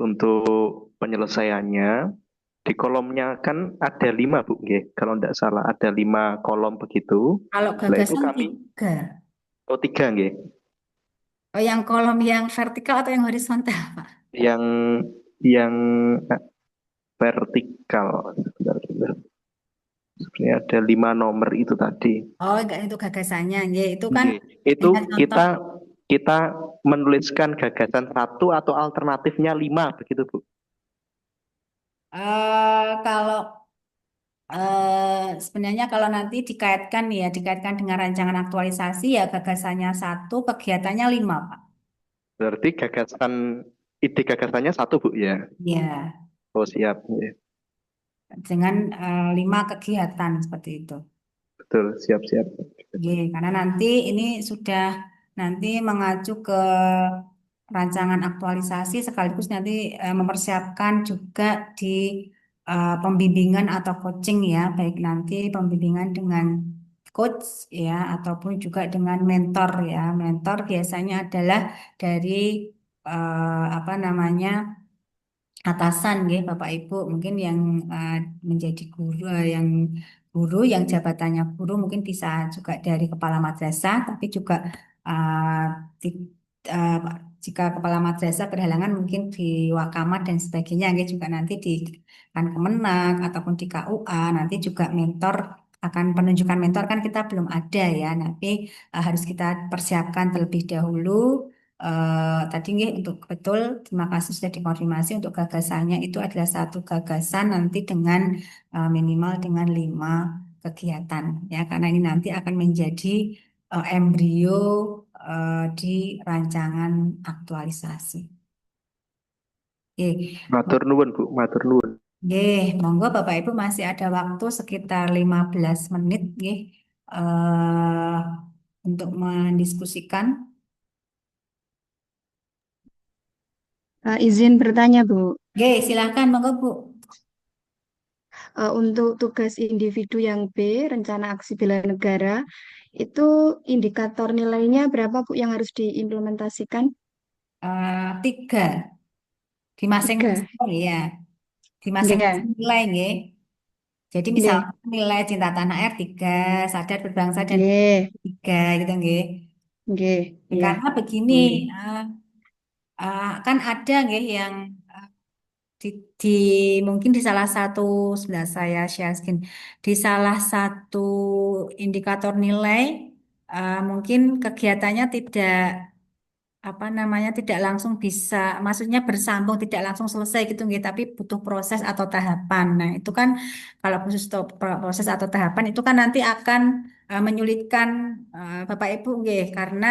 untuk penyelesaiannya. Di kolomnya kan ada 5 Bu, kalau tidak salah ada 5 kolom begitu. Kalau Setelah itu gagasan kami 3. 3 Oh, yang kolom yang vertikal atau yang horizontal, Pak? yang vertikal. Sebentar. Sebenarnya ada 5 nomor itu tadi. Oh, enggak itu gagasannya. Itu kan Itu contoh. kita menuliskan gagasan 1 atau alternatifnya 5 begitu Bu. Kalau sebenarnya kalau nanti dikaitkan dengan rancangan aktualisasi ya gagasannya 1, kegiatannya 5, Pak. Berarti ide gagasannya 1 Bu ya. Ya, Oh siap. Ya. dengan 5 kegiatan seperti itu. Betul, siap. Karena nanti ini sudah nanti mengacu ke rancangan aktualisasi sekaligus nanti mempersiapkan juga di pembimbingan atau coaching ya, baik nanti pembimbingan dengan coach ya ataupun juga dengan mentor ya. Mentor biasanya adalah dari apa namanya atasan ya Bapak Ibu mungkin yang menjadi guru yang yang jabatannya guru mungkin bisa juga dari kepala madrasah tapi juga uh, ti- uh, jika kepala madrasah berhalangan mungkin di Wakamat dan sebagainya ya juga nanti di kan Kemenag ataupun di KUA nanti juga mentor akan penunjukan mentor kan kita belum ada ya tapi harus kita persiapkan terlebih dahulu. Tadi nggih untuk betul, terima kasih sudah dikonfirmasi untuk gagasannya itu adalah satu gagasan nanti dengan minimal dengan 5 kegiatan ya karena ini nanti akan menjadi embrio di rancangan aktualisasi. Oke, Matur nuwun Bu, matur nuwun. nggih, monggo Bapak Ibu masih ada waktu sekitar 15 menit nggih eh, untuk mendiskusikan. Izin bertanya, Bu. Oke, silakan monggo Bu. Untuk tugas individu yang B, rencana aksi bela negara, itu indikator nilainya berapa, Bu, yang harus diimplementasikan? 3 di Tiga. masing-masing ya, di Enggak. masing-masing nilai nggih. Jadi misal Nggih. nilai cinta tanah air 3, sadar berbangsa dan Nggih. 3 gitu nggih. Nggih. Iya, Karena begini, boleh. kan ada nggih yang di, di mungkin di salah satu sebelah saya share screen di salah satu indikator nilai mungkin kegiatannya tidak apa namanya tidak langsung bisa maksudnya bersambung tidak langsung selesai gitu nggih tapi butuh proses atau tahapan. Nah, itu kan kalau khusus proses atau tahapan itu kan nanti akan menyulitkan Bapak Ibu nggih karena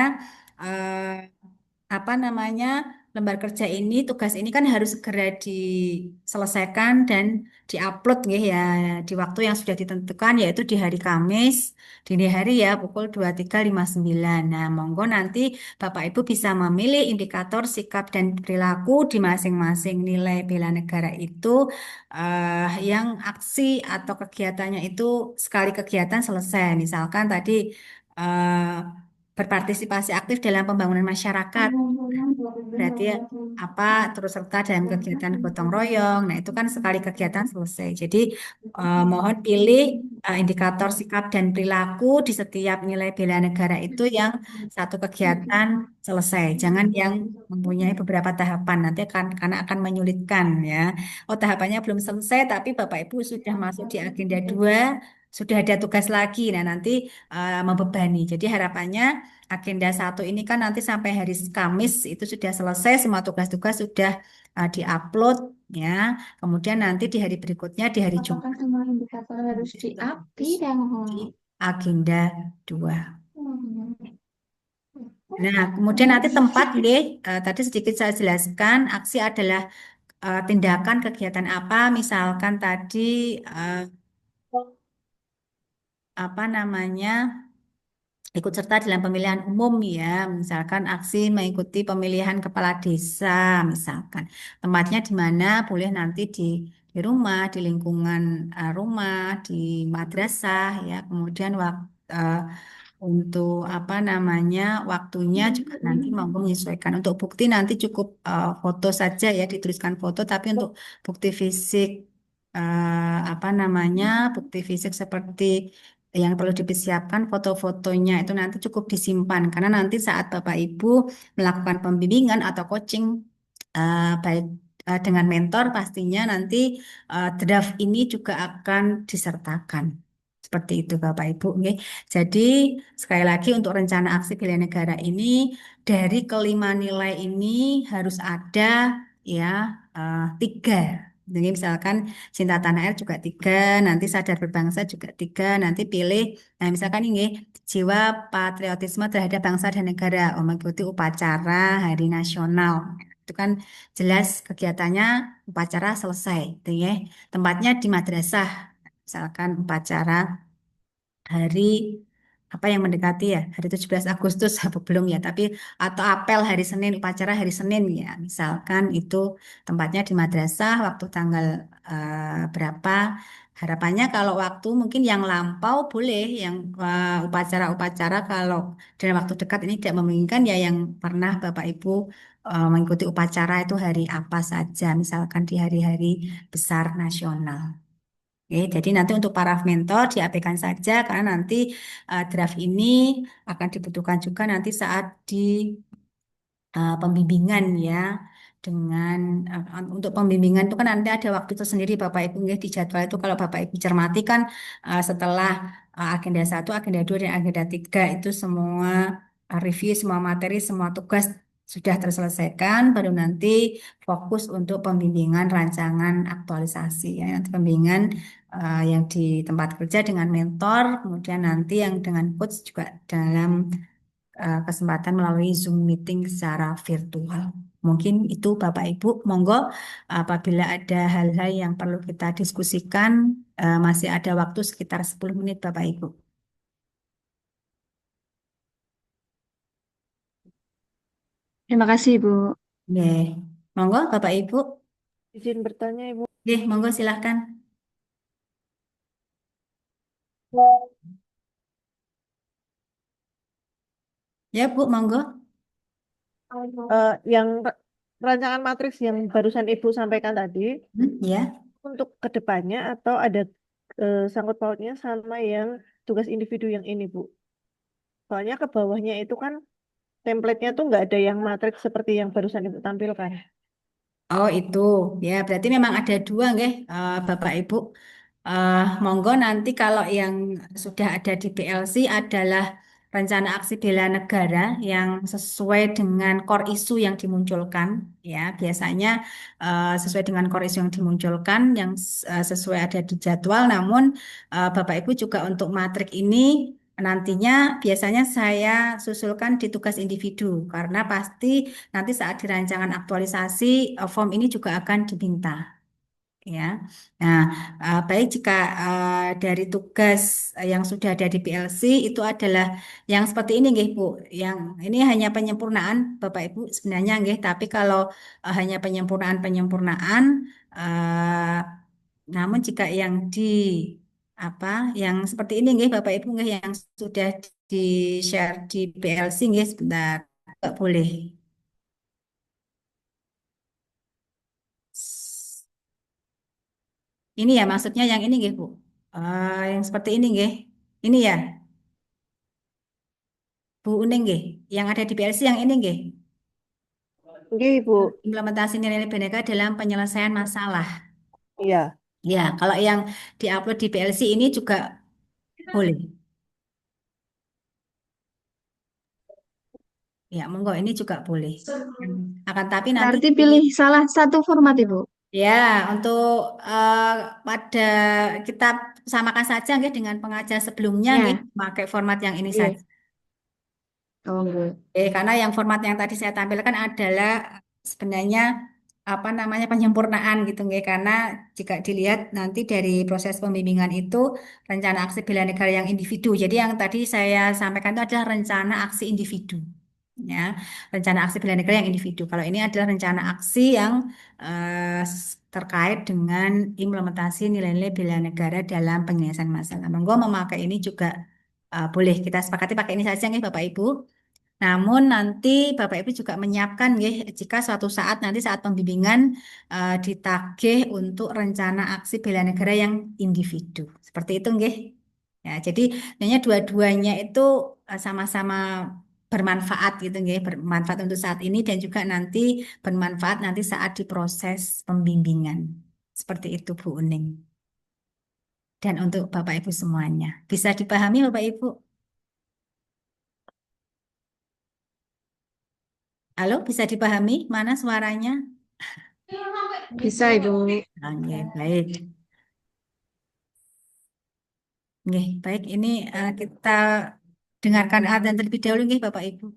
apa namanya lembar kerja ini tugas ini kan harus segera diselesaikan dan diupload nggih ya di waktu yang sudah ditentukan yaitu di hari Kamis dini hari ya pukul 23.59. Nah, monggo nanti Bapak Ibu bisa memilih indikator sikap dan perilaku di masing-masing nilai bela negara itu yang aksi atau kegiatannya itu sekali kegiatan selesai. Misalkan tadi berpartisipasi aktif dalam pembangunan masyarakat. Berarti ya, apa terus serta dalam kegiatan gotong royong. Nah, itu kan sekali kegiatan selesai. Jadi mohon pilih indikator sikap dan perilaku di setiap nilai bela negara itu yang satu kegiatan selesai. Jangan yang mempunyai beberapa tahapan. Nanti akan karena akan menyulitkan ya. Oh, tahapannya belum selesai tapi Bapak Ibu sudah masuk di agenda 2, sudah ada tugas lagi. Nah, nanti membebani. Jadi harapannya agenda 1 ini kan nanti sampai hari Kamis itu sudah selesai, semua tugas-tugas sudah diupload ya. Kemudian nanti di hari berikutnya di hari Jumat Apakah semua indikator harus di-update yang di agenda 2. Nah, kemudian nanti tempat deh, tadi sedikit saya jelaskan, aksi adalah tindakan kegiatan apa, misalkan tadi apa namanya ikut serta dalam pemilihan umum ya, misalkan aksi mengikuti pemilihan kepala desa, misalkan tempatnya di mana boleh nanti di rumah, di lingkungan rumah, di madrasah ya, kemudian untuk apa namanya waktunya juga nanti mampu menyesuaikan. Untuk bukti nanti cukup foto saja ya, dituliskan foto, tapi untuk bukti fisik apa namanya bukti fisik seperti yang perlu dipersiapkan foto-fotonya itu nanti cukup disimpan karena nanti saat Bapak Ibu melakukan pembimbingan atau coaching baik dengan mentor pastinya nanti draft ini juga akan disertakan. Seperti itu Bapak Ibu. Nggih. Jadi sekali lagi untuk rencana aksi bela negara ini dari kelima nilai ini harus ada ya 3. Jadi misalkan cinta tanah air juga 3, nanti sadar berbangsa juga 3, nanti pilih, nah misalkan ini jiwa patriotisme terhadap bangsa dan negara, mengikuti upacara Hari Nasional. Itu kan jelas kegiatannya upacara selesai, gitu ya. Tempatnya di madrasah, misalkan upacara Hari apa yang mendekati ya, hari 17 Agustus apa belum ya, tapi atau apel hari Senin, upacara hari Senin ya, misalkan itu tempatnya di madrasah waktu tanggal berapa. Harapannya kalau waktu mungkin yang lampau boleh, yang upacara-upacara kalau dalam waktu dekat ini tidak memungkinkan ya, yang pernah Bapak Ibu mengikuti upacara itu hari apa saja, misalkan di hari-hari besar nasional. Oke, jadi nanti untuk para mentor diabaikan saja karena nanti draft ini akan dibutuhkan juga nanti saat di pembimbingan ya, dengan untuk pembimbingan itu kan nanti ada waktu tersendiri Bapak Ibu nggih, di jadwal itu kalau Bapak Ibu cermati kan setelah agenda 1, agenda 2 dan agenda 3 itu semua review, semua materi, semua tugas sudah terselesaikan, baru nanti fokus untuk pembimbingan rancangan aktualisasi ya, nanti pembimbingan yang di tempat kerja dengan mentor, kemudian nanti yang dengan coach juga dalam kesempatan melalui Zoom meeting secara virtual. Mungkin itu Bapak Ibu, monggo apabila ada hal-hal yang perlu kita diskusikan, masih ada waktu sekitar 10 menit Bapak Ibu. Terima kasih, Bu. Nggih. Monggo Bapak Ibu. Izin bertanya, Ibu. Nggih, monggo silahkan. Ya Bu, monggo. Yang rancangan matriks yang barusan Ibu sampaikan tadi, Ya. untuk kedepannya atau ada sangkut pautnya sama yang tugas individu yang ini, Bu? Soalnya ke bawahnya itu kan template-nya tuh nggak ada yang matriks seperti yang barusan Ibu tampilkan. Oh itu, ya berarti memang ada dua nggih, Bapak Ibu. Monggo nanti kalau yang sudah ada di PLC adalah rencana aksi bela negara yang sesuai dengan core issue yang dimunculkan, ya biasanya sesuai dengan core issue yang dimunculkan, yang sesuai ada di jadwal. Namun Bapak Ibu juga untuk matrik ini nantinya biasanya saya susulkan di tugas individu karena pasti nanti saat di rancangan aktualisasi form ini juga akan diminta ya. Nah, baik jika dari tugas yang sudah ada di PLC itu adalah yang seperti ini nggih Bu. Yang ini hanya penyempurnaan Bapak Ibu sebenarnya nggih, tapi kalau hanya penyempurnaan eh, namun jika yang di apa yang seperti ini nggih Bapak Ibu nggih, yang sudah di share di PLC nggih, sebentar nggak boleh. Ini ya maksudnya yang ini nggih Bu. Yang seperti ini nggih. Ini ya Bu Uning nggih. Yang ada di PLC yang ini nggih. Nggih, Ibu. Implementasi nilai bineka dalam penyelesaian masalah. Iya. Ya, kalau yang diupload di PLC ini juga boleh. Ya, monggo ini juga boleh. Akan tapi nanti Berarti pilih salah satu format, Ibu. ya untuk pada kita samakan saja nggih dengan pengajar sebelumnya nggih, Ya, pakai format yang ini iya. saja. Oh, enggak. Karena yang format yang tadi saya tampilkan adalah sebenarnya apa namanya penyempurnaan gitu nggih. Karena jika dilihat nanti dari proses pembimbingan itu rencana aksi bela negara yang individu. Jadi yang tadi saya sampaikan itu adalah rencana aksi individu. Ya, rencana aksi bela negara yang individu. Kalau ini adalah rencana aksi yang terkait dengan implementasi nilai-nilai bela negara dalam penyelesaian masalah. Monggo memakai ini juga boleh kita sepakati pakai ini saja nih Bapak Ibu. Namun nanti Bapak Ibu juga menyiapkan nggih, jika suatu saat nanti saat pembimbingan ditagih untuk rencana aksi bela negara yang individu. Seperti itu nggih. Ya, jadi sebenarnya dua-duanya itu sama-sama bermanfaat gitu nggih, bermanfaat untuk saat ini dan juga nanti bermanfaat nanti saat diproses pembimbingan. Seperti itu Bu Uning. Dan untuk Bapak Ibu semuanya. Bisa dipahami Bapak Ibu? Halo, bisa dipahami? Mana suaranya? Bisa, Ibu. Oke, baik. Oke, baik. Ini kita dengarkan adzan terlebih dahulu, nggih, Bapak Ibu.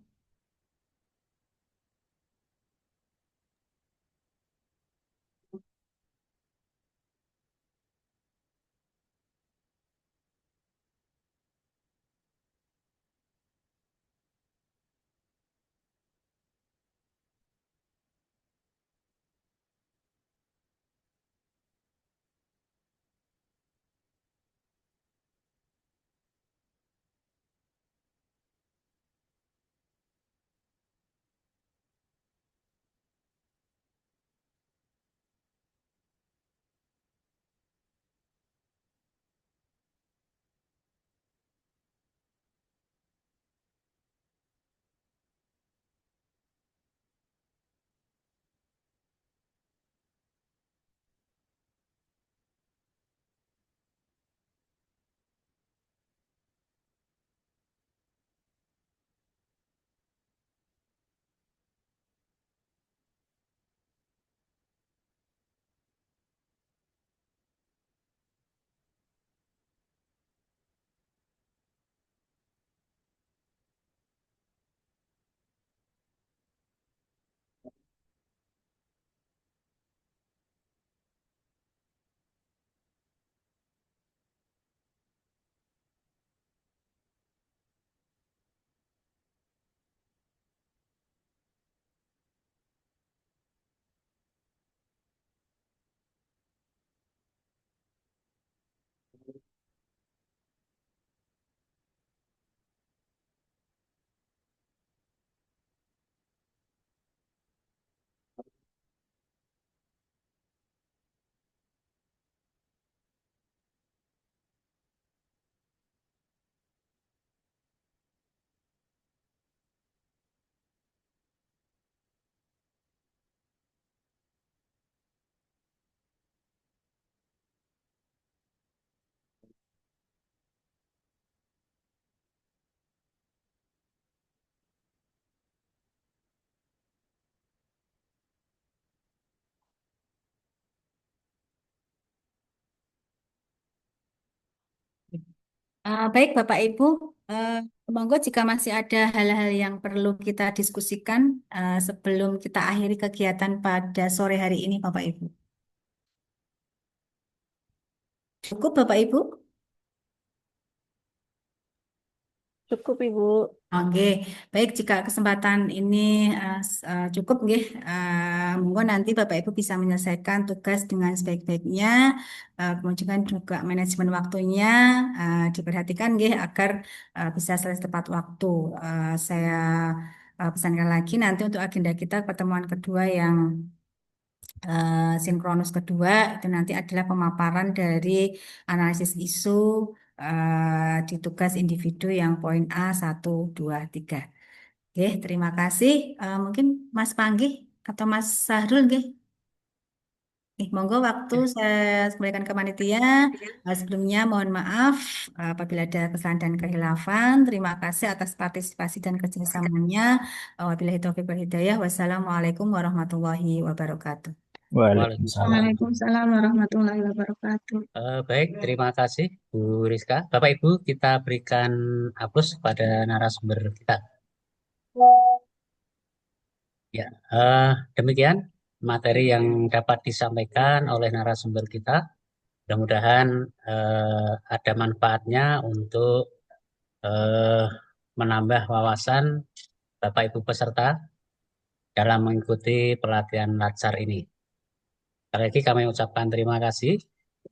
Baik, Bapak Ibu, eh, monggo jika masih ada hal-hal yang perlu kita diskusikan sebelum kita akhiri kegiatan pada sore hari ini, Bapak Ibu. Cukup, Bapak Ibu? Cukup, Ibu. Oke, baik jika kesempatan ini cukup, nggih. Monggo nanti Bapak Ibu bisa menyelesaikan tugas dengan sebaik-baiknya, kemudian juga manajemen waktunya diperhatikan, nggih, agar bisa selesai tepat waktu. Saya pesankan lagi nanti untuk agenda kita pertemuan kedua yang sinkronus kedua itu nanti adalah pemaparan dari analisis isu di tugas individu yang poin A 1, 2, 3. Oke, terima kasih. Mungkin Mas Panggih atau Mas Sahrul, nggih. Monggo waktu saya kembalikan ke panitia. Sebelumnya mohon maaf apabila ada kesalahan dan kehilafan. Terima kasih atas partisipasi dan kerjasamanya. Wabillahi taufiq wal hidayah. Wassalamualaikum warahmatullahi wabarakatuh. Waalaikumsalam. Waalaikumsalam warahmatullahi wabarakatuh. Baik, terima kasih Bu Rizka. Bapak Ibu, kita berikan aplaus kepada narasumber kita. Ya, demikian materi yang dapat disampaikan oleh narasumber kita. Mudah-mudahan ada manfaatnya untuk menambah wawasan Bapak Ibu peserta dalam mengikuti pelatihan latsar ini. Sekali lagi kami ucapkan terima kasih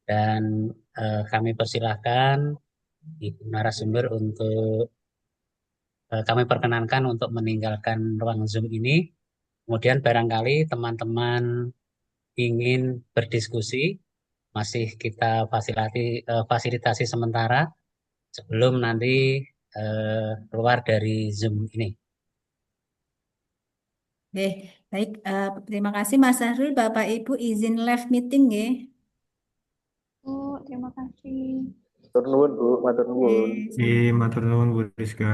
dan kami persilahkan Ibu narasumber untuk kami perkenankan untuk meninggalkan ruang Zoom ini. Kemudian barangkali teman-teman ingin berdiskusi, masih kita fasilitasi sementara sebelum nanti keluar dari Zoom ini. Baik. Terima kasih Mas Sahrul. Bapak Ibu izin live meeting, nggih. Terima kasih. Matur nuwun, Bu. Matur nuwun. Matur nuwun Bu Rizka.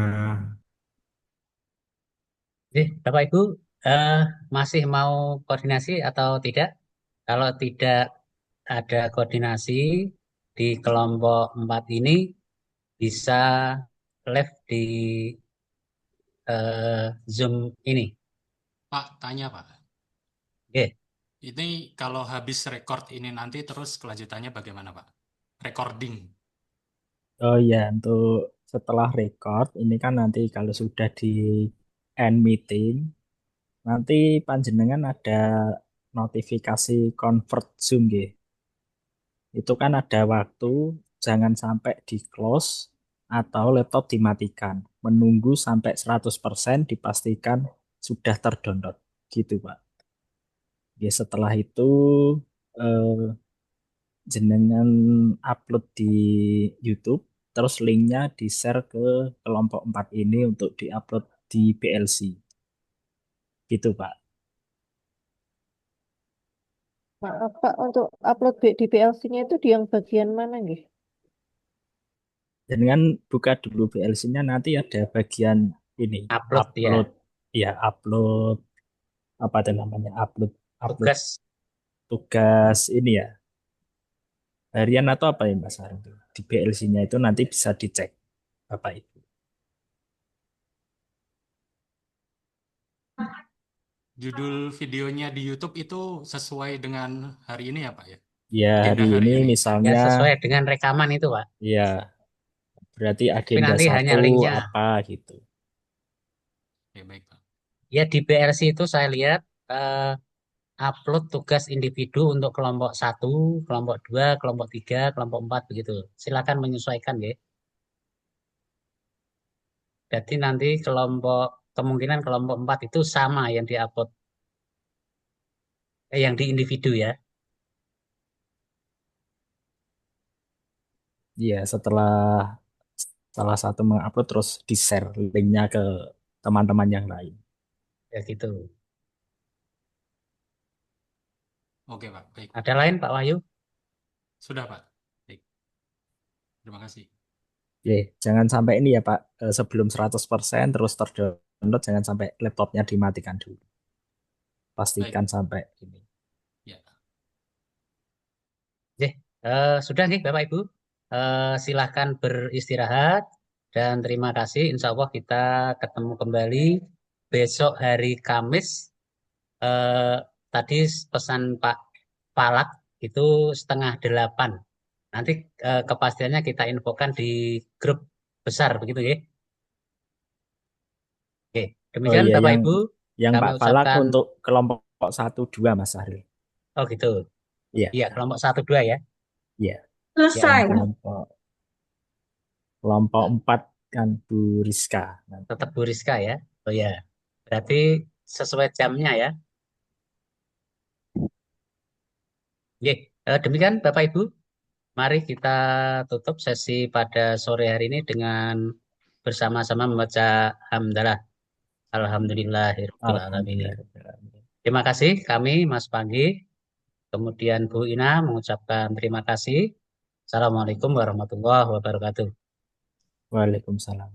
Bapak Ibu masih mau koordinasi atau tidak? Kalau tidak ada koordinasi di kelompok 4 ini bisa live di Zoom ini. Pak, tanya Pak. Oke. Ini kalau habis record ini nanti terus kelanjutannya bagaimana Pak? Recording. Oh iya, untuk setelah record, ini kan nanti kalau sudah di end meeting, nanti panjenengan ada notifikasi convert Zoom nggih. Itu kan ada waktu, jangan sampai di close atau laptop dimatikan. Menunggu sampai 100% dipastikan sudah terdownload. Gitu, Pak. Ya, setelah itu jenengan upload di YouTube, terus linknya di-share ke kelompok 4 ini untuk diupload di PLC. Gitu, Pak. Maaf, Pak, untuk upload di PLC-nya itu di yang bagian mana, nggih? Jenengan buka dulu PLC-nya, nanti ada bagian ini. Upload, ya. Ya, upload. Apa itu namanya? Upload tugas ini ya. Harian atau apa ya Mas Arun? Di PLC-nya itu nanti bisa dicek Bapak Ibu. Judul videonya di YouTube itu sesuai dengan hari ini ya Pak ya? Ya, Agenda hari ini misalnya ya, sesuai dengan rekaman itu Pak. Ya, berarti agenda nanti hanya 1 linknya. apa gitu. Ya baik Pak. Ya, di PLC itu saya lihat upload tugas individu untuk kelompok 1, kelompok 2, kelompok 3, kelompok 4 begitu. Silakan menyesuaikan ya. Jadi nanti kemungkinan kelompok 4 itu sama yang diupload. Yang di individu ya. Iya, setelah salah satu mengupload terus di-share linknya ke teman-teman yang lain. Ya gitu. Oke Pak, baik. Ada lain Pak Wahyu? Sudah Pak. Baik. Terima kasih. Jangan sampai ini ya Pak, sebelum 100% terus terdownload, jangan sampai laptopnya dimatikan dulu. Pastikan sampai ini. Ya. Sudah nih Bapak Ibu. Silahkan beristirahat dan terima kasih. Insya Allah kita ketemu kembali besok hari Kamis. Eh, Tadi pesan Pak Palak itu 7:30. Nanti kepastiannya kita infokan di grup besar begitu ya. Oke, Oh demikian iya, Bapak Ibu yang kami Pak Falak ucapkan. untuk kelompok 1-2 Mas Sahri. Oh gitu. Iya, Iya, kelompok 1-2 ya. iya. Yang Selesai. kelompok 4 kan Bu Rizka. Tetap Bu Rizka ya. Oh ya, berarti sesuai jamnya ya. Oke, demikian Bapak Ibu. Mari kita tutup sesi pada sore hari ini dengan bersama-sama membaca hamdalah. Alhamdulillahirabbil alamin. Alhamdulillah. Terima kasih kami Mas Panggi, kemudian Bu Ina mengucapkan terima kasih. Assalamualaikum warahmatullahi wabarakatuh. Waalaikumsalam.